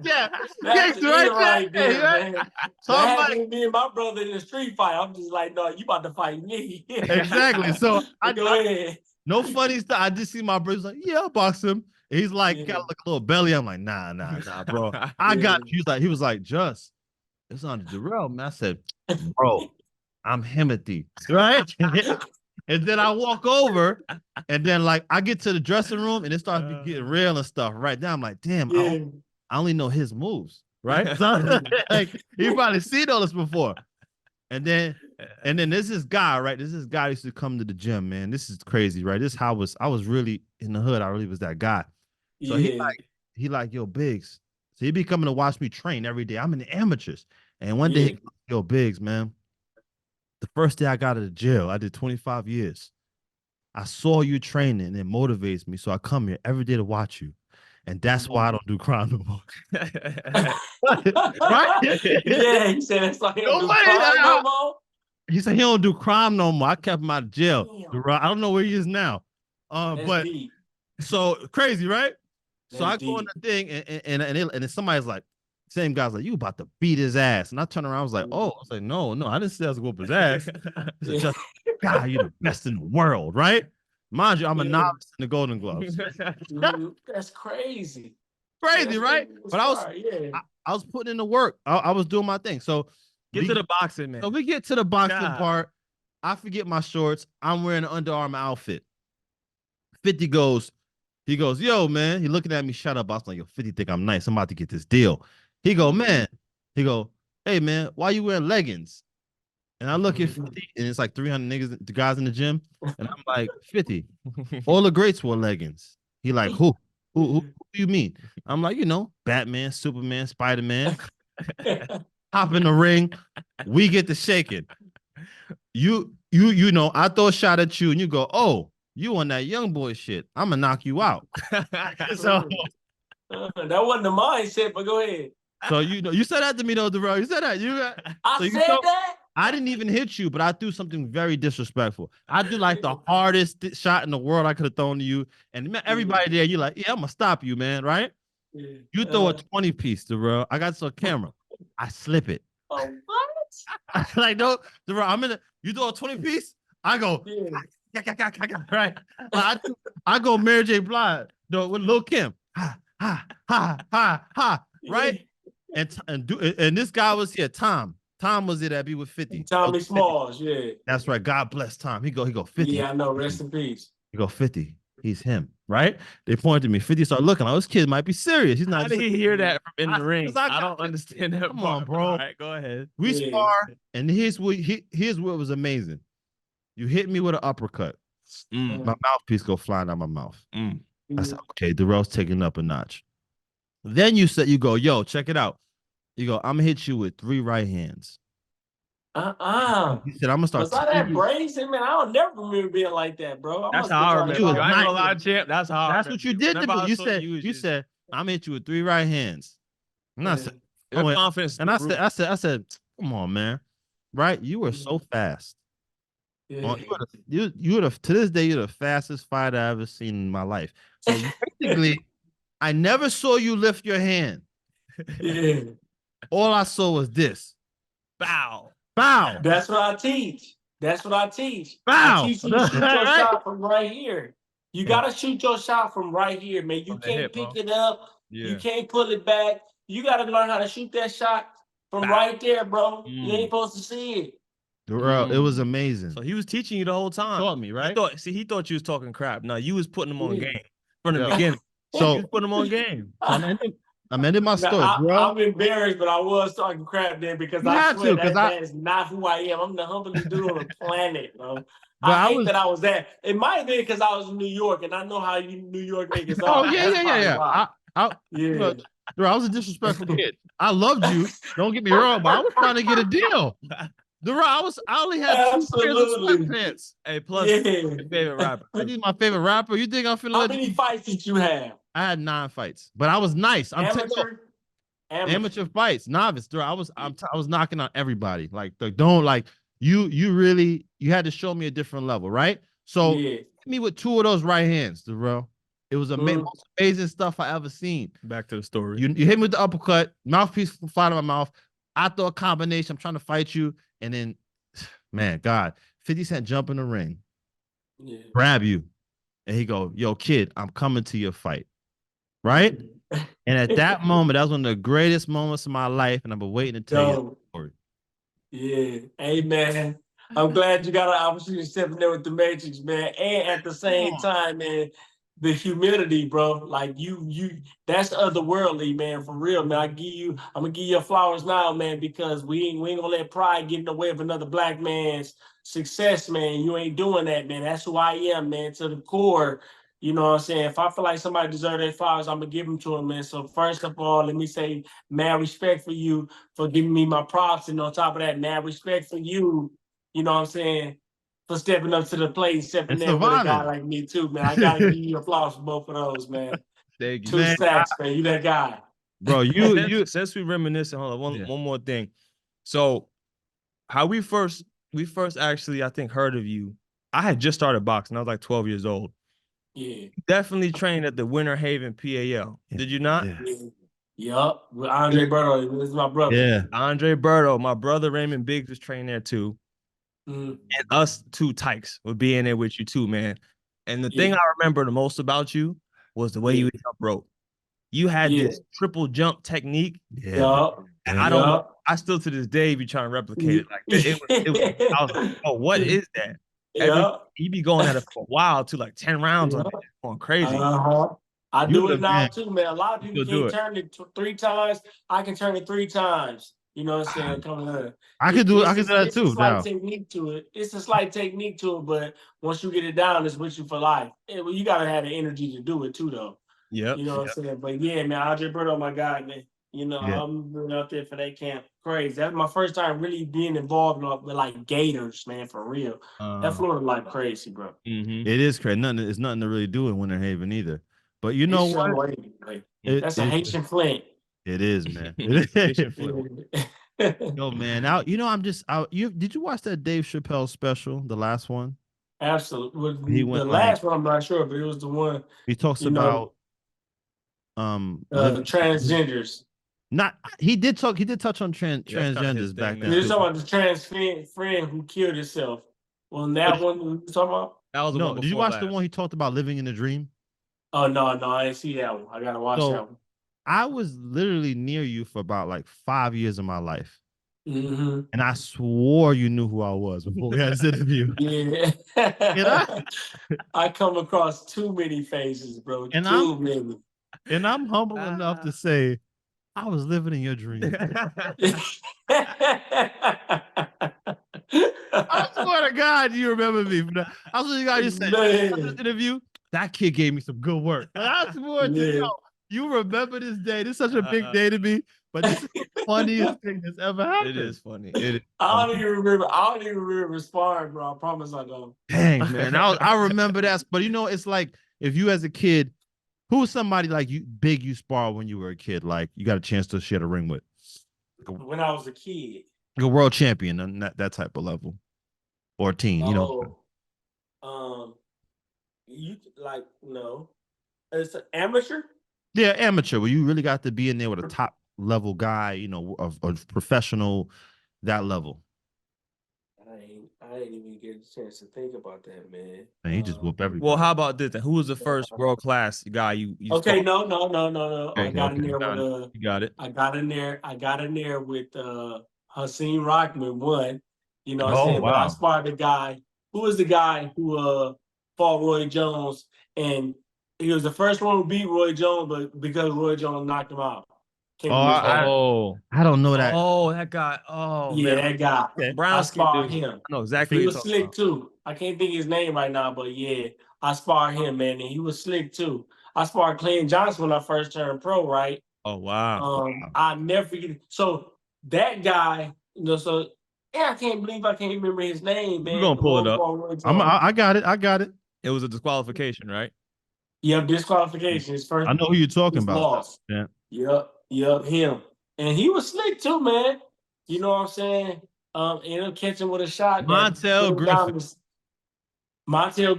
Yeah. Gangster, right there. Man. So I'm like, me and my brother in the street fight. I'm just like, no, you about to fight me. Exactly. So go ahead. No funny stuff. I just see my brother's like, yeah, I'll box him. And he's like, got like a little belly. I'm like, nah, bro. I got you. He was like, just, it's on Direll, man. I said, bro, I'm Himothy, right? And then I walk over, and then like I get to the dressing room, and it starts getting real and stuff. Right now, I'm like, damn, I only know his moves, right? So, like you probably seen all this before. And then there's this guy, right? This is guy used to come to the gym, man. This is crazy, right? This is how I was really in the hood. I really was that guy. So he like, yo, Biggs. So he be coming to watch me train every day. I'm in the amateurs, and one day, yo, Biggs, man. The first day I got out of jail, I did 25 years. I saw you training, and it motivates me. So I come here every day to watch you. And that's why I don't do crime no more. Right? Yeah, he said it's like he don't do crime no more. He said he don't do crime no more. I kept him out of jail. I don't know where he is now. But deep. So crazy, right? That's so I go in the thing, and then somebody's like, same guy's like, you about to beat his ass. And I turn around, I was like, oh, I was like, no, I didn't say I was going to whoop his ass. I said, just, God, you're the best in the world, right? Mind you, I'm a novice in the Golden Gloves. That's crazy. Crazy, right? But I was putting in the work. I was doing my thing. So Get to the boxing, man. So we get to the boxing God. part. I forget my shorts. I'm wearing an Under Armour outfit. 50 goes, he goes, yo, man. He looking at me, shut up. I was like, yo, 50 think I'm nice. I'm about to get this deal. He go, man. He go, hey, man, why you wearing leggings? And I look at 50, and it's like 300 niggas, the guys in the gym. And I'm like, 50, all the greats wore leggings. He like, who do you mean? I'm like, you know, Batman, Superman, Spider-Man. Hop in the ring. We get to shaking. You know, I throw a shot at you, and you go, oh, you on that young boy shit. I'm going to knock you out. So that wasn't the mindset, but go ahead. So, you know, you said that to me, though, Direll. You said that. I said that? I didn't even hit you, but I threw something very disrespectful. I do like the hardest shot in the world I could have thrown to you. And everybody there, you're like, yeah, I'm going to stop you, man, right? Yeah. You throw a 20-piece, Direll. I got a camera. I slip it. Oh, what? Like, no, Direll, you throw a 20-piece? I go, right? Like, I go Mary J. Blige, with Lil Kim. Ha, ha, ha, ha, ha, right? And this guy was here, Tom. Tom was it that be with 50. Tommy Smalls, yeah. That's right. God bless Tom. He go 50. Yeah, I know. Rest in peace. He go 50. He's him, right? They pointed to me. 50 started looking. This kid might be serious. He's not. How did he hear that in the ring? I don't understand that. Come on, bro. All right, go ahead. We spar, and here's what was amazing. You hit me with an uppercut. My mouthpiece go flying out my mouth. I said, okay, Direll's taking up a notch. Then you go, yo, check it out. You go, I'm gonna hit you with 3 right hands. He said, I'm gonna start. Was I that brazen, man? I don't never remember being like that, bro. That's how I remember. I ain't gonna lie, champ. That's how. That's what you did to me. You said, I'm gonna hit you with 3 right hands. And I said, confidence. And I said, come on, man. Right? You were so fast. Yeah. You would have, to this day, you're the fastest fighter I've ever seen in my life. So basically, I never saw you lift your hand. Yeah. All I saw was this. Bow. That's what I teach. Bow. I teach you to shoot your shot from right here. You gotta shoot your shot from right here, man. You can't pick it up. Yeah. You can't pull it back. You gotta learn how to shoot that shot from right there, bro. You ain't supposed to see it. Direll, it was amazing. So he was teaching you the whole time. Taught me, right? He thought you was talking crap. No, you was putting him on game from the beginning. So you was putting him on game. I'm ending my story, bro. I'm embarrassed, but I was talking crap there because I swear that is not who I am. I'm the humblest dude on the planet, bro. I hate that I was that. It might have been because I was in New York, and I know how you New York niggas are. Oh, yeah. Bro, I was a disrespectful kid. I loved you. Don't get me wrong, but I was trying to get a deal. I only had 2 pairs of sweatpants. Hey, plus your favorite rapper. He's my favorite rapper. You think I'm finna How many fights did you have? I had 9 fights, but I was nice. Amateur fights, novice. I was knocking out everybody. You had to show me a different level, right? So hit me with 2 of those right hands, Direll. It was most amazing stuff I ever seen. Back to the story. You hit me with the uppercut, mouthpiece flying out of my mouth. I throw a combination. I'm trying to fight you, and then, man, God, 50 Cent jump in the ring, grab you, and he go, "Yo, kid, I'm coming to your fight." Right? And at that moment, that was one of the greatest moments of my life, and I've been waiting to tell you the story. Yeah. Hey, man. I'm glad you got an opportunity to step in there with the Matrix, man. And at the same time, man, the humility, bro. Like you that's otherworldly, man, for real, man. I'm gonna give you your flowers now, man, because we ain't gonna let pride get in the way of another black man's success, man. You ain't doing that, man. That's who I am, man, to the core. You know what I'm saying? If I feel like somebody deserves their flowers, I'm going to give them to them, man. So first of all, let me say, mad respect for you for giving me my props. And on top of that, mad respect for you, you know what I'm saying, for stepping up to the plate and stepping in with a guy like me too, man. I got to give you applause for both of those, man. Thank you, 2 stacks, man. You that guy. Bro, since we reminiscing, hold on, one more thing. So how we first actually, I think, heard of you, I had just started boxing. I was like 12 years old. Yeah. Definitely trained at the Winter Haven PAL. Did you not? Yup. With Andre Berto. This is my brother. Yeah. Andre Berto. My brother Raymond Biggs was trained there too. And us 2 tykes would be in there with you too, man. And the thing I remember the most about you was the way you jump rope. You had this triple jump technique. Yeah. And I don't know. I still to this day be trying to replicate it. Like I was like, oh, what is that? He be going at it for a while too, like 10 rounds on it, going crazy. I do it now too, man. A lot of people can't turn it 3 times. I can turn it 3 times. You know what I'm saying? Coming up. I can do that too. It's a slight technique to it. It's a slight technique to it, but once you get it down, it's with you for life. Well, you gotta have the energy to do it too, though. Yeah. You know what I'm saying? But yeah, man, Andre Berto, my guy, man. You know, I'm really out there for that camp. Crazy. That's my first time really being involved with like Gators, man, for real. That Florida like crazy, bro. It is crazy. It's nothing to really do in Winter Haven either. But you know what? That's a Haitian Flint. It is, man. Haitian Flint. Yo, man. Now did you watch that Dave Chappelle special, the last one? Absolutely. The last one I'm not sure, but it was the one he talks about transgenders. He did touch on transgenders back then. He was talking about the trans friend who killed himself. Well, that one we were talking about? That was the one. Did you watch the one he talked about living in a dream? Oh no, I didn't see that one. I gotta watch that one. I was literally near you for about like 5 years of my life. And I swore you knew who I was before we had this interview. Yeah. I come across too many faces, bro. And too many. And I'm humble enough to say I was living in your dream. I swear to God, you remember me. I swear to God, you said this interview. That kid gave me some good work. I swear to you, you remember this day. This is such a big day to me, but this is the funniest thing that's ever happened. It is funny. I don't even remember sparring, bro. I promise I don't. Dang, man. I remember that. But you know, it's like if you as a kid, who's somebody like you spar when you were a kid, like you got a chance to share the ring with? When I was a kid. Like a world champion on that type of level. Or teen, you know. You like no. It's an amateur? Yeah, amateur. Well, you really got to be in there with a top level guy, you know, of professional, that level. I didn't even get a chance to think about that, man. And he just whooped everybody. Well, how about this? Who was the first world class guy you Okay, spoke? No. I got in there with you got it. I got in there with Hasim Rockman one. You know what I'm saying? Wow. But I sparred the guy. Who was the guy who fought Roy Jones, and he was the first one to beat Roy Jones, but because Roy Jones knocked him out. I don't know that. Oh, that guy. Oh, yeah, man. that guy. Okay. Brown I sparred him. I know exactly. He was slick too. I can't think of his name right now, but yeah, I sparred him, man, and he was slick too. I sparred Clayton Johnson when I first turned pro, right? Oh wow. I never forget it. So that guy, you know, I can't believe I can't remember his name, man. We're gonna pull it up. I got it. It was a disqualification, right? Yep, disqualification. His first. I know who you're talking about. Lost. Yeah. Yep, him. And he was slick too, man. You know what I'm saying? Ended up catching with a shot. Montel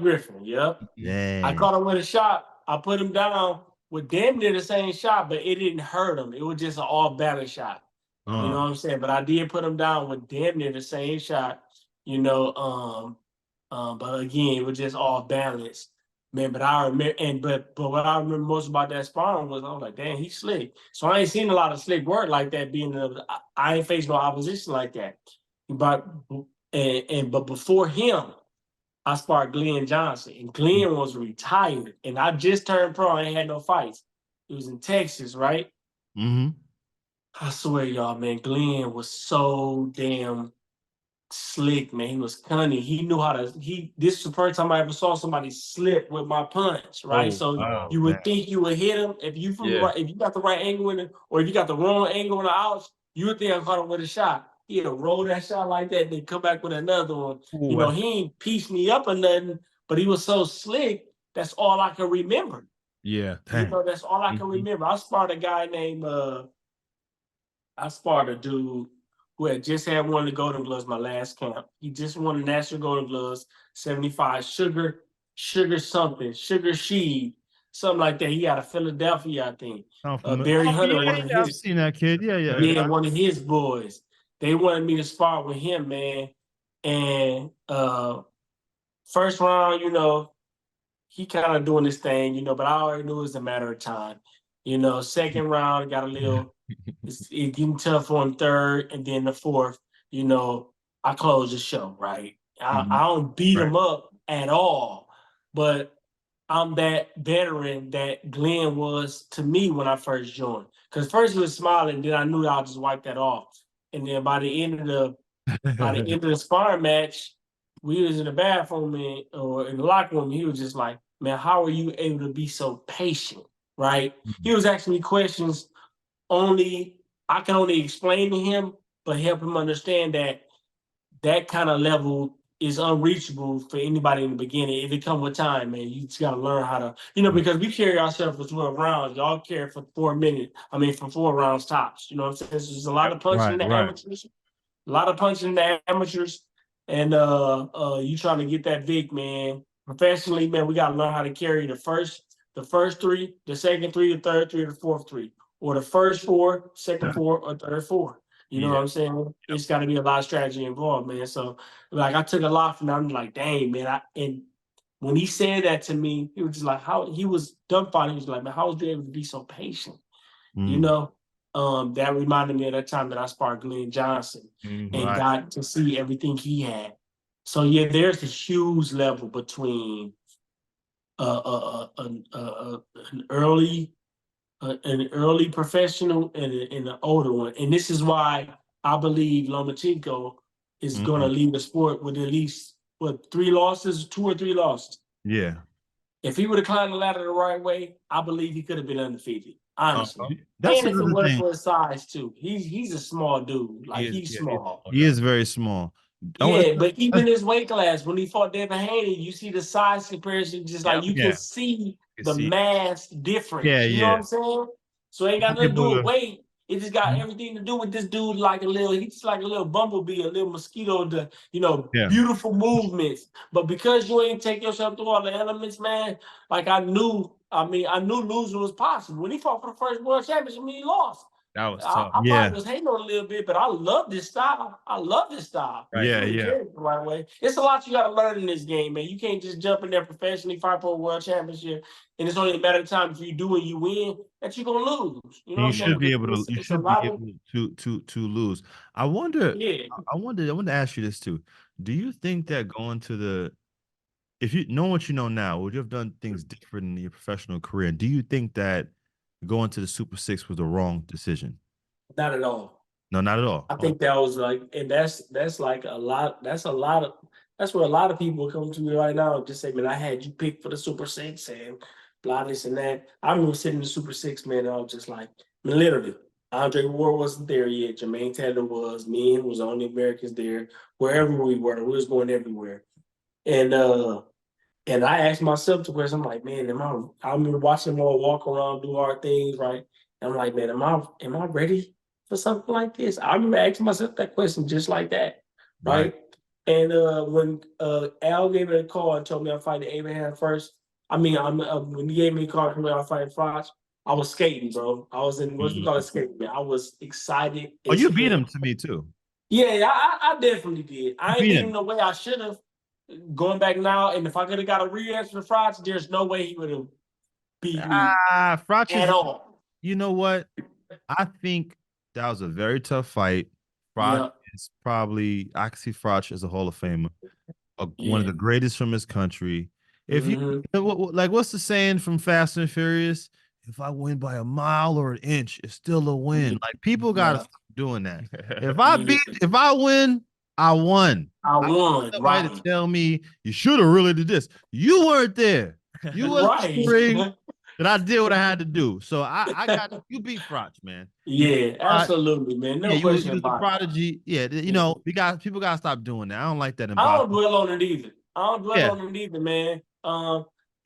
Griffin, yep. Yeah. I caught him with a shot. I put him down with damn near the same shot, but it didn't hurt him. It was just an all-balance shot. You know what I'm saying? But I did put him down with damn near the same shot, you know. But again, it was just all balanced. Man, but I remember, but what I remember most about that sparring was I was like, damn, he's slick. So I ain't seen a lot of slick work like that. I ain't faced no opposition like that. But before him, I sparred Glenn Johnson, and Glenn was retired, and I just turned pro. I ain't had no fights. It was in Texas, right? Mm-hmm. I swear, y'all, man, Glenn was so damn slick, man. He was cunning. He knew how to. This is the first time I ever saw somebody slip with my punch, right? You would think you would hit him if you if you got the right angle in it, or if you got the wrong angle in the ouch, you would think I caught him with a shot. He'd roll that shot like that, and then come back with another one. Ooh, you know, he ain't pieced me up or nothing, but he was so slick. That's all I can remember. Yeah, you know, that's all I can remember. I sparred a guy named. I sparred a dude who had just had one of the Golden Gloves my last camp. He just won the National Golden Gloves, 75. Sugar Sheed, something like that. He out of Philadelphia, I think. Barry Hunter, one of his. I've seen that kid. Yeah, one of his boys. They wanted me to spar with him, man. And first round, you know, he kind of doing this thing, you know, but I already knew it was a matter of time. You know, second round got a little. It's getting tough on third, and then the fourth. You know, I close the show. Right. I don't beat him up at all, but I'm that veteran that Glenn was to me when I first joined. Because first he was smiling, then I knew I'll just wipe that off. And then by the end of the sparring match, we was in the bathroom or in the locker room. He was just like, "Man, how are you able to be so patient?" Right? He was asking me questions I can only explain to him, but help him understand that kind of level is unreachable for anybody in the beginning. If it comes with time, man, you just gotta learn how to, because we carry ourselves for 12 rounds. Y'all carry for 4 minutes. For 4 rounds tops. You know what I'm saying? So there's a lot of punching in the amateurs, a lot of punching in the amateurs, and you trying to get that big, man. Professionally, man, we gotta learn how to carry the first 3, the second 3, the third 3, the fourth 3, or the first 4, second 4, or third 4. You know what I'm saying? It's got to be a lot of strategy involved, man. So, like, I took a lot from that. I'm like, dang, man. And when he said that to me, he was just like, he was dumbfounded. He was like, man, how was you able to be so patient? You know, that reminded me of that time that I sparred Glenn Johnson and got to see everything he had. So, yeah, there's a huge level between an early professional and an older one. And this is why I believe Lomachenko is going to lead the sport with at least, 3 losses, 2 or 3 losses. Yeah. If he would have climbed the ladder the right way, I believe he could have been undefeated, honestly. That's and if it wasn't for his size, too. He's a small dude. Like, he's small. He is very small. Yeah, but even his weight class, when he fought Devin Haney, you see the size comparison, just like you can see the mass difference. You know what I'm saying? So it ain't got nothing to do with weight. It just got everything to do with this dude he's just like a little bumblebee, a little mosquito, beautiful movements. But because you ain't take yourself through all the elements, man, like I knew losing was possible. When he fought for the first world championship, he lost. That was tough. I probably was hating on a little bit, but I love this style. Right. Yeah. The right way. It's a lot you got to learn in this game, man. You can't just jump in there professionally, fight for a world championship, and it's only a matter of time if you do and you win that you're gonna lose. You know what I'm saying? You should be able to lose. I wonder. Yeah. I wanted to ask you this too. Do you think that going to if you know what you know now, would you have done things different in your professional career? And do you think that going to the Super 6 was the wrong decision? Not at all. No, not at all. I think that was and that's like a lot. That's where a lot of people come to me right now and just say, man, I had you picked for the Super 6 and blah, this and that. I remember sitting in the Super 6, man, and I was just like, literally, Andre Ward wasn't there yet. Jermaine Taylor was. Me and him was the only Americans there. Wherever we were, we was going everywhere. And I asked myself the question, I'm like, man, I remember watching them all walk around, do our things, right? And I'm like, man, am I ready for something like this? I remember asking myself that question just like that, right? And when Al gave me a call and told me I'm fighting Abraham first, when he gave me a call and told me I'm fighting Fox, I was skating, bro. I was in what we call skating, man. I was excited. Oh, you beat him to me too. Yeah, I definitely did. I ain't beat him the way I should have. Going back now, and if I could have got a rematch for Frotch, there's no way he would have beat me Frotch at all. You know what? I think that was a very tough fight. Frotch is probably, I can see Frotch as a Hall of Famer, one of the greatest from his country. If you what's the saying from Fast and Furious? If I win by a mile or an inch, it's still a win. Like, people gotta stop doing that. If I win, I won. I won. Somebody to tell me you should have really did this. You weren't there. You wasn't and I did what I had to do. So I got you beat Frotch, man. Yeah, absolutely, man. No question you was about a prodigy. Yeah, people gotta stop doing that. I don't like that. I don't dwell on it either, man.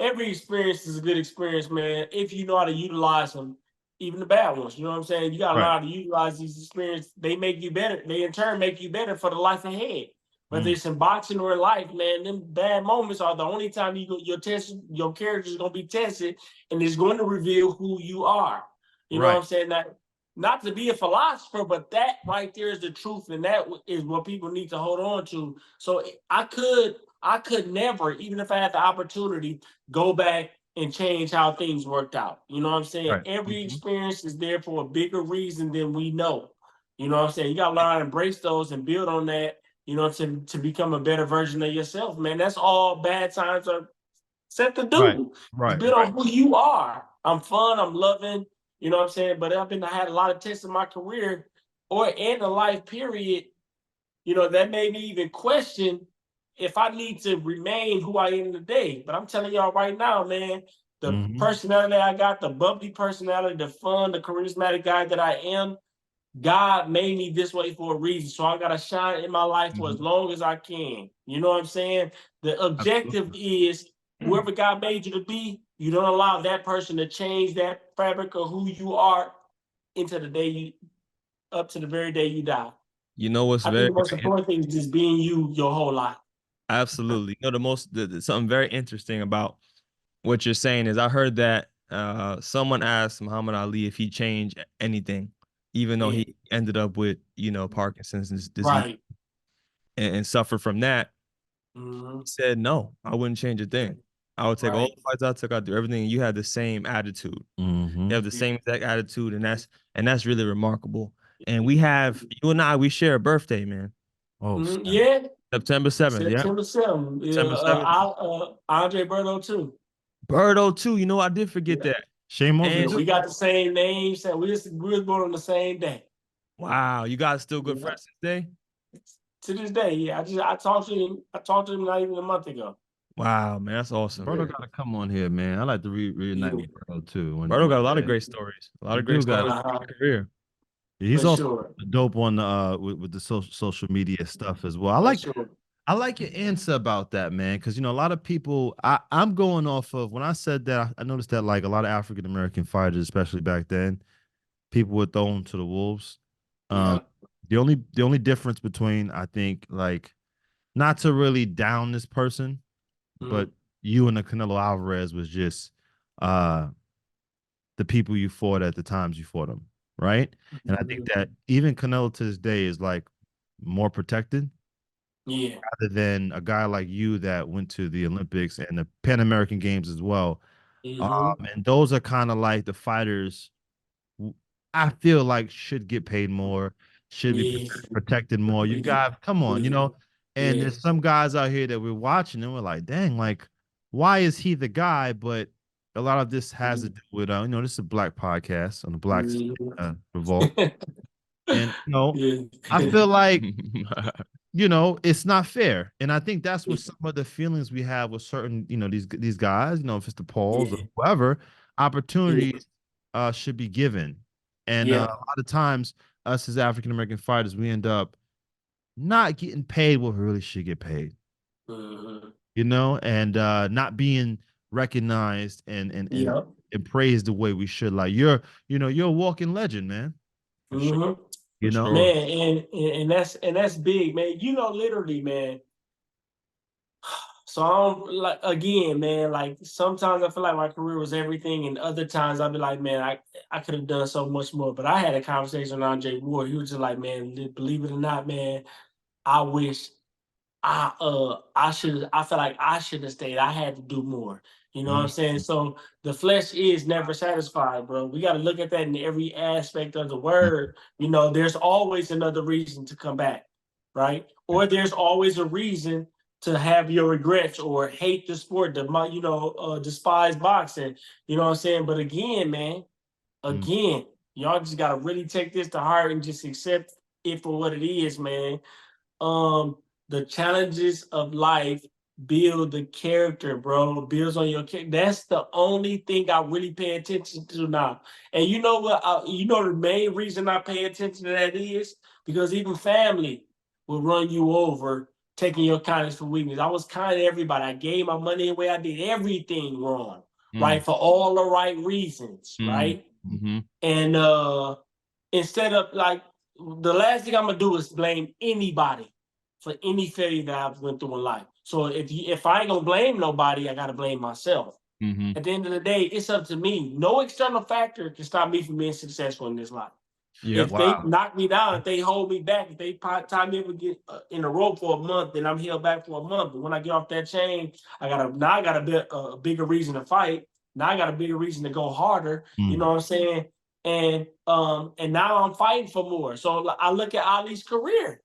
Every experience is a good experience, man, if you know how to utilize them, even the bad ones. You know what I'm saying? You got to learn how to utilize these experiences. They make you better. They, in turn, make you better for the life ahead. Whether it's in boxing or in life, man, them bad moments are the only time your character is going to be tested, and it's going to reveal who you are. You know what I'm saying? Not to be a philosopher, but that right there is the truth, and that is what people need to hold on to. So I could never, even if I had the opportunity, go back and change how things worked out. You know what I'm saying? Right. Every experience is there for a bigger reason than we know. You know what I'm saying? You gotta learn how to embrace those and build on that, you know, to become a better version of yourself, man. That's all bad times are set to do. Right. Build on who you are. I'm fun, I'm loving, you know what I'm saying? But I had a lot of tests in my career or in a life period, you know, that made me even question if I need to remain who I am today. But I'm telling y'all right now, man, the personality I got, the bubbly personality, the fun, the charismatic guy that I am, God made me this way for a reason. So I gotta shine in my life for as long as I can. You know what I'm saying? The objective is whoever God made you to be, you don't allow that person to change that fabric of who you are into the day you up to the very day you die. You know what's I think the most important thing is just being you your whole life. Absolutely. You know, something very interesting about what you're saying is I heard that someone asked Muhammad Ali if he changed anything, even though he ended up with, you know, Parkinson's disease Right. and suffered from that. Mm-hmm. He said, no, I wouldn't change a thing. I would take all Right. the fights I took, I'd do everything. You had the same attitude. Mm-hmm. You have the same exact attitude, and that's really remarkable. And we have, you and I, we share a birthday, man. Oh, yeah. September 7th. Yeah. September 7th. September 7th. Andre Berto too. Birdo too. You know, I did forget that. Shame on Yeah, you. we got the same names. We was born on the same day. Wow, you guys still good friends today? To this day, yeah. I talked to him. I talked to him not even a month ago. Wow, man, that's awesome. Berto gotta come on here, man. I like to reunite with Berto too. Berto got a lot of great stories. A lot of great stories in his career. He's also dope on with the social media stuff as well. I like your answer about that, man, because you know a lot of people. I'm going off of when I said that. I noticed that like a lot of African American fighters, especially back then, people were thrown to the wolves. The only difference between I think like not to really down this person, but you and the Canelo Alvarez was just the people you fought at the times you fought them, right? And I think that even Canelo to this day is like more protected. Yeah. Rather than a guy like you that went to the Olympics and the Pan American Games as well. And those are kind of like the fighters I feel like should get paid more, should be protected more. You guys, come on, you know. And there's some guys out here that we're watching and we're like, dang, like, why is he the guy? But a lot of this has to do with, you know, this is a black podcast on the Black Revolt. And, you know, I feel like, you know, it's not fair. And I think that's what some of the feelings we have with certain, you know, these guys, you know, if it's the Pauls or whoever, opportunities should be given. And a lot of times, us as African American fighters, we end up not getting paid what we really should get paid. You know, and not being recognized and praised the way we should. Like you're a walking legend, man. Sure. You know, man, and that's big, man. You know, literally, man. So I'm like, again, man, like sometimes I feel like my career was everything, and other times I'll be like, man, I could have done so much more. But I had a conversation with Andre Ward. He was just like, man, believe it or not, man, I wish I feel like I should have stayed. I had to do more. You know what I'm saying? So the flesh is never satisfied, bro. We got to look at that in every aspect of the word. You know, there's always another reason to come back, right? Or there's always a reason to have your regrets or hate the sport, despise boxing. You know what I'm saying? But again, man, y'all just got to really take this to heart and just accept it for what it is, man. The challenges of life build the character, bro. Builds on your character. That's the only thing I really pay attention to now. And you know what? The main reason I pay attention to that is because even family will run you over, taking your kindness for weakness. I was kind to everybody. I gave my money away. I did everything wrong, right? For all the right reasons, right? And instead of like, the last thing I'm gonna do is blame anybody for any failure that I've went through in life. So if I ain't gonna blame nobody, I gotta blame myself. At the end of the day, it's up to me. No external factor can stop me from being successful in this life. If they knock me down, if they hold me back, if they tie me up get in a rope for a month, then I'm held back for a month. But when I get off that chain, I got a bigger reason to fight. Now I got a bigger reason to go harder. You know what I'm saying? And now I'm fighting for more. So I look at Ali's career.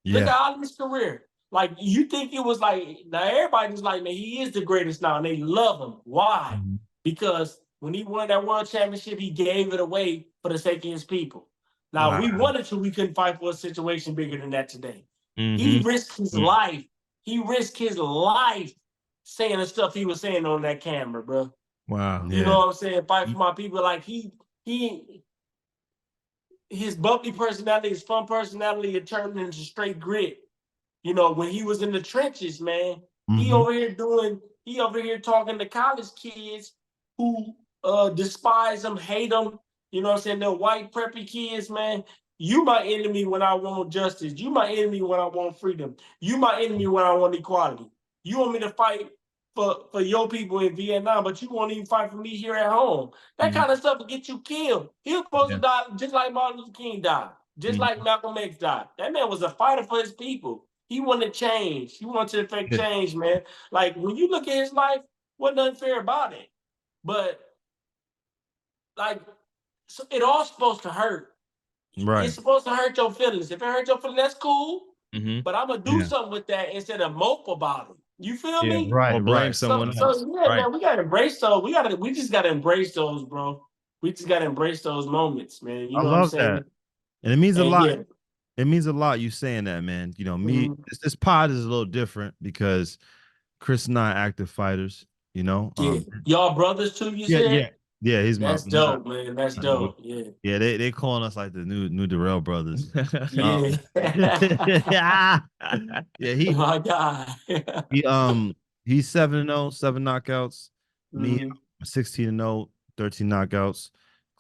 Look at Ali's career. Like, you think it was like, now everybody's like, man, he is the greatest now, and they love him. Why? Because when he won that world championship, he gave it away for the sake of his people. Now, we wanted to, we couldn't fight for a situation bigger than that today. He risked his life. He risked his life saying the stuff he was saying on that camera, bro. Wow. You know what I'm saying? Fight for my people. Like, his bubbly personality, his fun personality, it turned into straight grit. You know, when he was in the trenches, man, he over here talking to college kids who despise him, hate him. You know what I'm saying? They're white preppy kids, man. You my enemy when I want justice. You my enemy when I want freedom. You my enemy when I want equality. You want me to fight for your people in Vietnam, but you won't even fight for me here at home. That kind of stuff will get you killed. He was supposed to die just like Martin Luther King died, just like Malcolm X died. That man was a fighter for his people. He wanted change. He wanted to affect change, man. Like, when you look at his life, wasn't nothing fair about it. But, like, so it all supposed to hurt. Right. It's supposed to hurt your feelings. If it hurts your feelings, that's cool. But I'm going to do something with that instead of mope about it. You feel me? Right. Or blame someone else. So man, we gotta embrace those. We just gotta embrace those, bro. We just gotta embrace those moments, man. You know what I'm saying? That. And it means a lot. Yeah. It means a lot you saying that, man. You know, me, this pod is a little different because Chris and I are active fighters, you know. Y'all brothers too, you said? Yeah, he's That's dope, man. That's dope. Yeah. Yeah, they calling us like the new Direll brothers. Yeah. Yeah, my God. He's 7-0, 7 knockouts. Me, 16-0, 13 knockouts.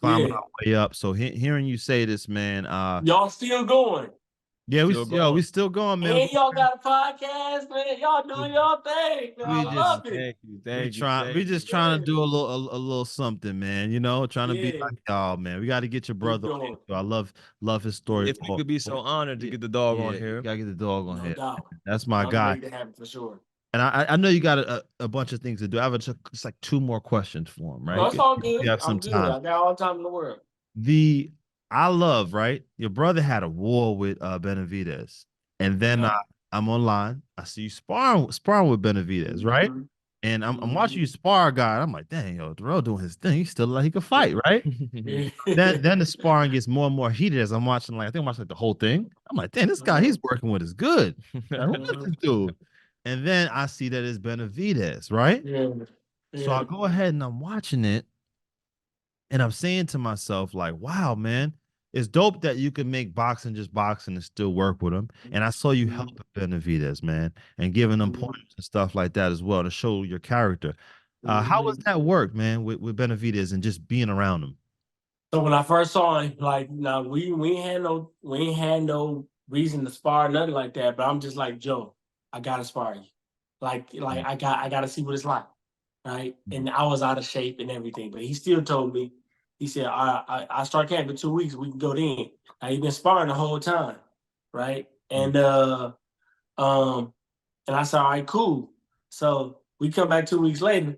Climbing our way up. So hearing you say this, man, y'all still going. Yeah, we still going, man. And y'all got a podcast, man. Y'all doing y'all thing, man. I love it. Thank you. We just trying to do a little something, man. You know, trying to be like y'all, man. We got to get your brother on. I love his story. If we could be so honored to get the dog on here, gotta get the dog on here. Doubt. That's my guy. Make it happen for sure. And I know you got a bunch of things to do. I have just like 2 more questions for him, right? No, it's all good. You have some time. I got all the time in the world. I love, right? Your brother had a war with Benavidez. And then I'm online. I see you sparring with Benavidez, right? And I'm watching you spar, guy. I'm like, dang, yo, Direll doing his thing. He's still like he can fight, right? then the sparring gets more and more heated as I'm watching. Like, I think I'm watching like the whole thing. I'm like, damn, this guy he's working with is good. Like, who is this dude? And then I see that it's Benavidez, right? Yeah. So I go ahead and I'm watching it, and I'm saying to myself, like, wow, man, it's dope that you can make boxing just boxing and still work with him. And I saw you help Benavidez, man, and giving them points and stuff like that as well to show your character. How was that work, man, with Benavidez and just being around him? So when I first saw him, like, now we ain't had no reason to spar, nothing like that. But I'm just like, Joe, I gotta spar you. Like I gotta see what it's like. Right. And I was out of shape and everything. But he still told me, he said, I start camp in 2 weeks, we can go then. Now he's been sparring the whole time. Right. And I said, all right, cool. So we come back 2 weeks later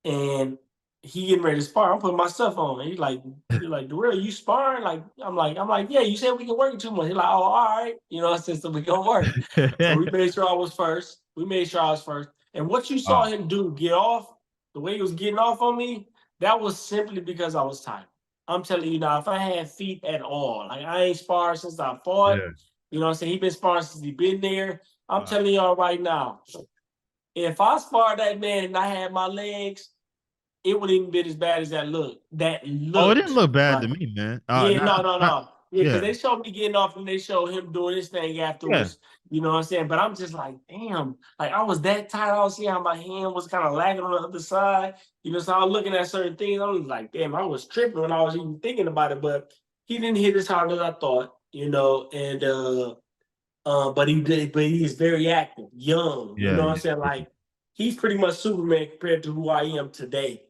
and he getting ready to spar. I'm putting my stuff on. And he's like, Direll, you sparring? Like, I'm like, yeah, you said we can work in 2 months. He's like, oh, all right. You know, I said, so we gonna work. So we made sure I was first. And what you saw him do, get off, the way he was getting off on me, that was simply because I was tired. I'm telling you now, if I had feet at all, like I ain't sparred since I fought, you know what I'm saying? He been sparring since he been there. I'm telling y'all right now, if I sparred that man and I had my legs, it wouldn't even be as bad as that looked. Oh, it didn't look bad to me, man. No. Yeah, because they showed me getting off and they showed him doing his thing afterwards. You know what I'm saying? But I'm just like, damn, like I was that tired. I was seeing how my hand was kind of lagging on the other side. You know, so I was looking at certain things. I was like, damn, I was tripping when I was even thinking about it. But he didn't hit as hard as I thought, you know, and but he is very active, young. You know what I'm saying? Like he's pretty much Superman compared to who I am today.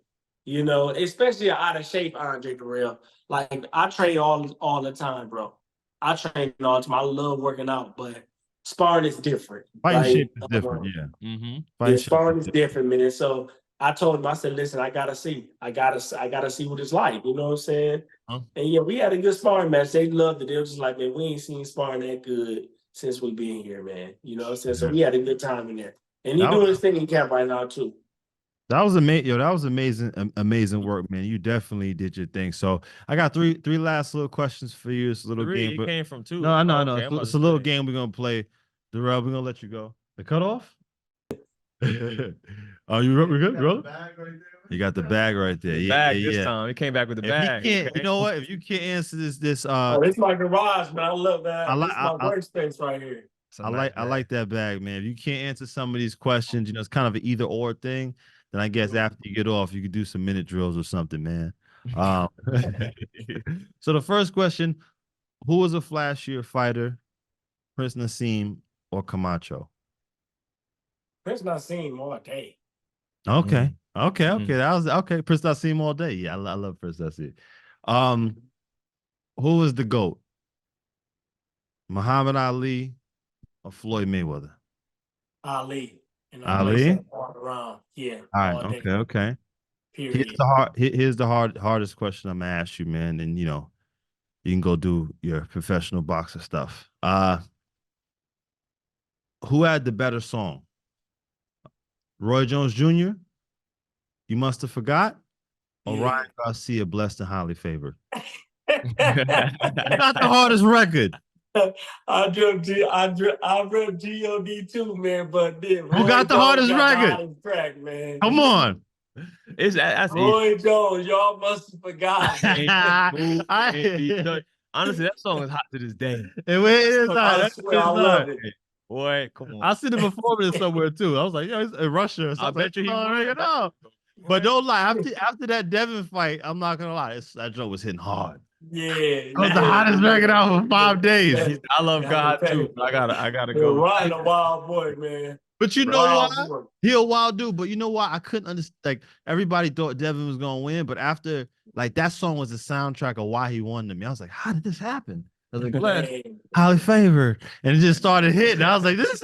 You know, especially an out of shape Andre Direll. Like I train all the time, bro. I train all the time. I love working out, but sparring is different. Fighting shape is different, yeah. Sparring is different, man. And so I told him, I said, listen, I gotta see what it's like. You know what I'm saying? Huh? And yeah, we had a good sparring match. They loved it. They were just like, man, we ain't seen sparring that good since we been here, man. You know what I'm saying? So we had a good time in there. And he doing his thing in camp right now too. That was amazing. Yo, that was amazing work, man. You definitely did your thing. So I got three last little questions for you. It's a little game. It came from 2. No, I know, I know. Okay, It's a little game we're gonna play. Direll, we're gonna let you go. The cutoff? Oh, we're good, bro? You got the bag right there. Yeah, this time. He came back with the bag. You know what? If you can't answer this, this my garage, man. I love that. This is my workspace right here. I like that bag, man. If you can't answer some of these questions, you know, it's kind of an either or thing. Then I guess after you get off, you could do some minute drills or something, man. So the first question: who was a flashier fighter, Prince Nassim or Camacho? Prince Nassim all day. Okay. That was okay. Prince Nassim all day. Yeah, I love Prince Nassim. Who was the GOAT? Muhammad Ali or Floyd Mayweather? Ali. And Ali? All around. Yeah. All right. Okay. Period. Here's the hardest question I'm gonna ask you, man. And you know, you can go do your professional boxer stuff. Who had the better song? Roy Jones Jr., You Must Have Forgot, or Ryan Garcia, Blessed and Highly Favored? Not the hardest record. I drove G.O.D. too, man, but then who got the hardest record? Track, man. Come on. That's Roy Jones, y'all must have forgot. Honestly, that song is hot to this day. I swear, I love it. Boy, come on. I seen the performance somewhere too. I was like, yo, it's in Russia. I bet you he no. But don't lie. After that Devin fight, I'm not gonna lie. That joke was hitting hard. Yeah, that was the hottest record out for 5 days. I love God too. I gotta go. Ryan a wild boy, man. But you know why? He a wild dude. But you know why? I couldn't understand. Like everybody thought Devin was gonna win, but after like that song was the soundtrack of why he won to me. I was like, how did this happen? I was like, highly favored, and it just started hitting. I was like, this.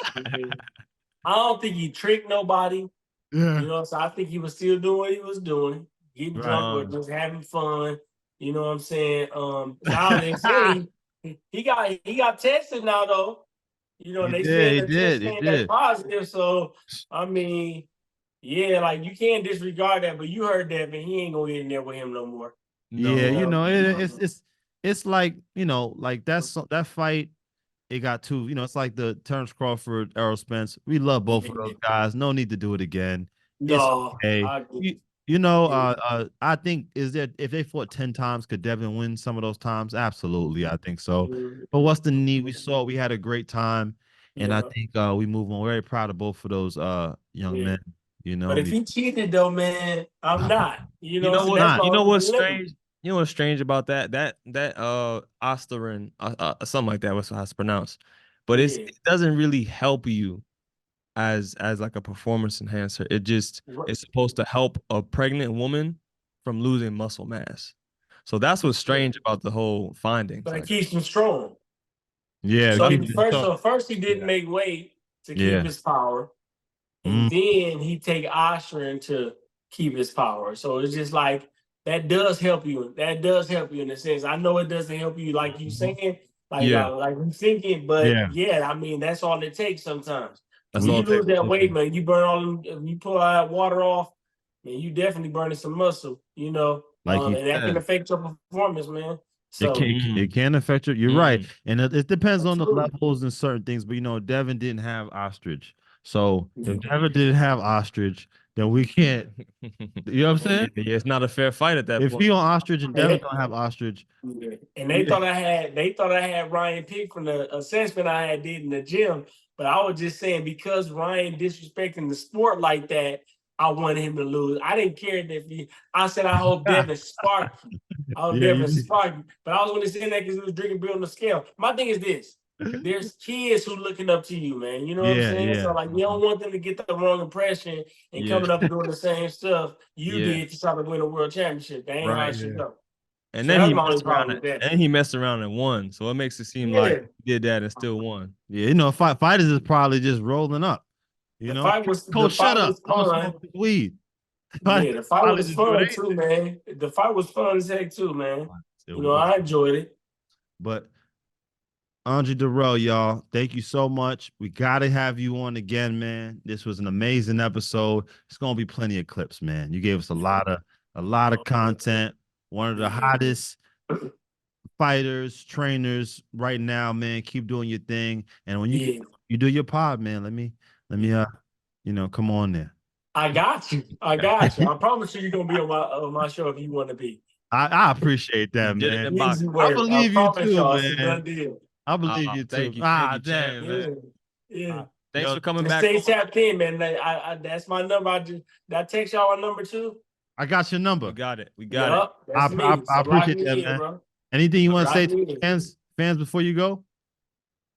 I don't think he tricked nobody. Yeah. You know, so I think he was still doing what he was doing, getting drunk, but just having fun. You know what I'm saying? Now they say he got tested now though. You know, they said the test came back positive. So I mean, yeah, like you can't disregard that. But you heard that, but he ain't gonna get in there with him no more. No, yeah, you know, it's like, you know, like that fight. It got 2, you know, it's like the Terrence Crawford, Errol Spence. We love both of those guys. No need to do it again. No, it's okay. I think if they fought 10 times, could Devin win some of those times? Absolutely, I think so. But what's the need? We had a great time, and I think we move on. We're very proud of both of those young men. You know, but if he cheated though, man, I'm not. You know what's strange? You know what's strange about that Osterin, something like that was how it's pronounced, but it doesn't really help you as like a performance enhancer. It just it's supposed to help a pregnant woman from losing muscle mass. So that's what's strange about the whole finding. But it keeps him strong. Yeah. So first he didn't make weight to keep his power, and then he take Osterin to keep his power. So it's just like. That does help you. That does help you in a sense. I know it doesn't help you like you saying, like you thinking, but I mean that's all it takes sometimes. When you lose that weight, man, you burn all them, you pull all that water off, man, you definitely burning some muscle, you know. And that can affect your performance, man. So it can affect you. You're right. And it depends on the levels and certain things, but you know, Devin didn't have ostrich. So if Devin didn't have ostrich, then we can't. You know what I'm saying? Yeah, it's not a fair fight at that point. If he on ostrich and Devin don't have ostrich. And they thought I had Ryan picked from the assessment I had did in the gym. But I was just saying because Ryan disrespecting the sport like that, I wanted him to lose. I didn't care if I said I hope Devin sparked. I hope Devin sparked. But I was only saying that because he was drinking beer on the scale. My thing is this. There's kids who looking up to you, man. You know what I'm saying? So like you don't want them to get the wrong impression and coming up and doing the same stuff you did to try to win a world championship. That ain't how it should go. And so then he messed around and won. So it makes it seem like he did that and still won. Yeah, you know, fighters is probably just rolling up. You know, Coach, shut up. Weed. Yeah, the fight was Just fun too, man. The fight was fun as heck too, man. I enjoyed it. But Andre Direll, y'all, thank you so much. We gotta have you on again, man. This was an amazing episode. It's gonna be plenty of clips, man. You gave us a lot of content. One of the hottest fighters, trainers right now, man. Keep doing your thing. And when you do your pod, man, let me come on there. I got you. I promise you're gonna be on my show if you want to be. I appreciate that, man. I believe you too, man. It's a done deal. I believe you too. Thank you, damn, man. Yeah. Thanks for coming back. Stay tapped in, man. That's my number. Did I text y'all a number too? I got your number. We got it. I appreciate that, man. Bro. Anything you want to say to fans before you go?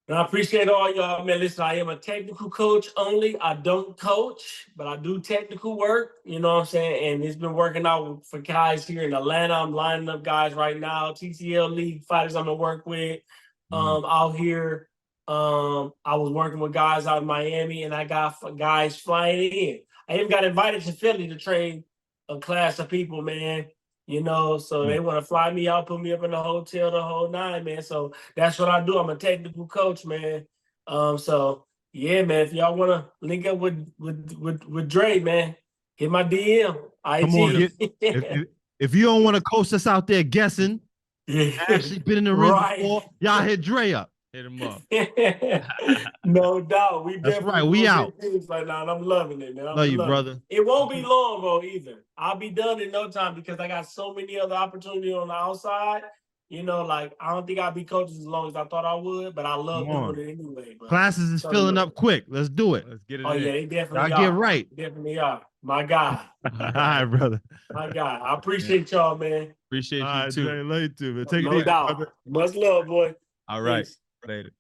And I appreciate all y'all, man. Listen, I am a technical coach only. I don't coach, but I do technical work. You know what I'm saying? And it's been working out for guys here in Atlanta. I'm lining up guys right now. TCL League fighters I'm gonna work with out here. I was working with guys out in Miami, and I got guys flying in. I even got invited to Philly to train a class of people, man. So they want to fly me out, put me up in the hotel, the whole nine, man. So that's what I do. I'm a technical coach, man. So yeah, man. If y'all want to link up with Dre, man, hit my DM. Come on, if you don't want to coach us out there guessing, actually been in the ring before, y'all hit Dre up. Hit him up. No doubt. That's right. We out. Right now, and I'm loving it, man. Love you, brother. It won't be long, though, either. I'll be done in no time because I got so many other opportunities on the outside. I don't think I'll be coaching as long as I thought I would, but I love doing it anyway, bro. Classes is filling up quick. Let's do it. Let's get it. Oh, yeah, they definitely are. Get right. Definitely are. My guy. All right, brother. My guy. I appreciate y'all, man. Appreciate you, too. Love you, too, man. Take it easy, no doubt. Brother. Much love, boy. All right. Later.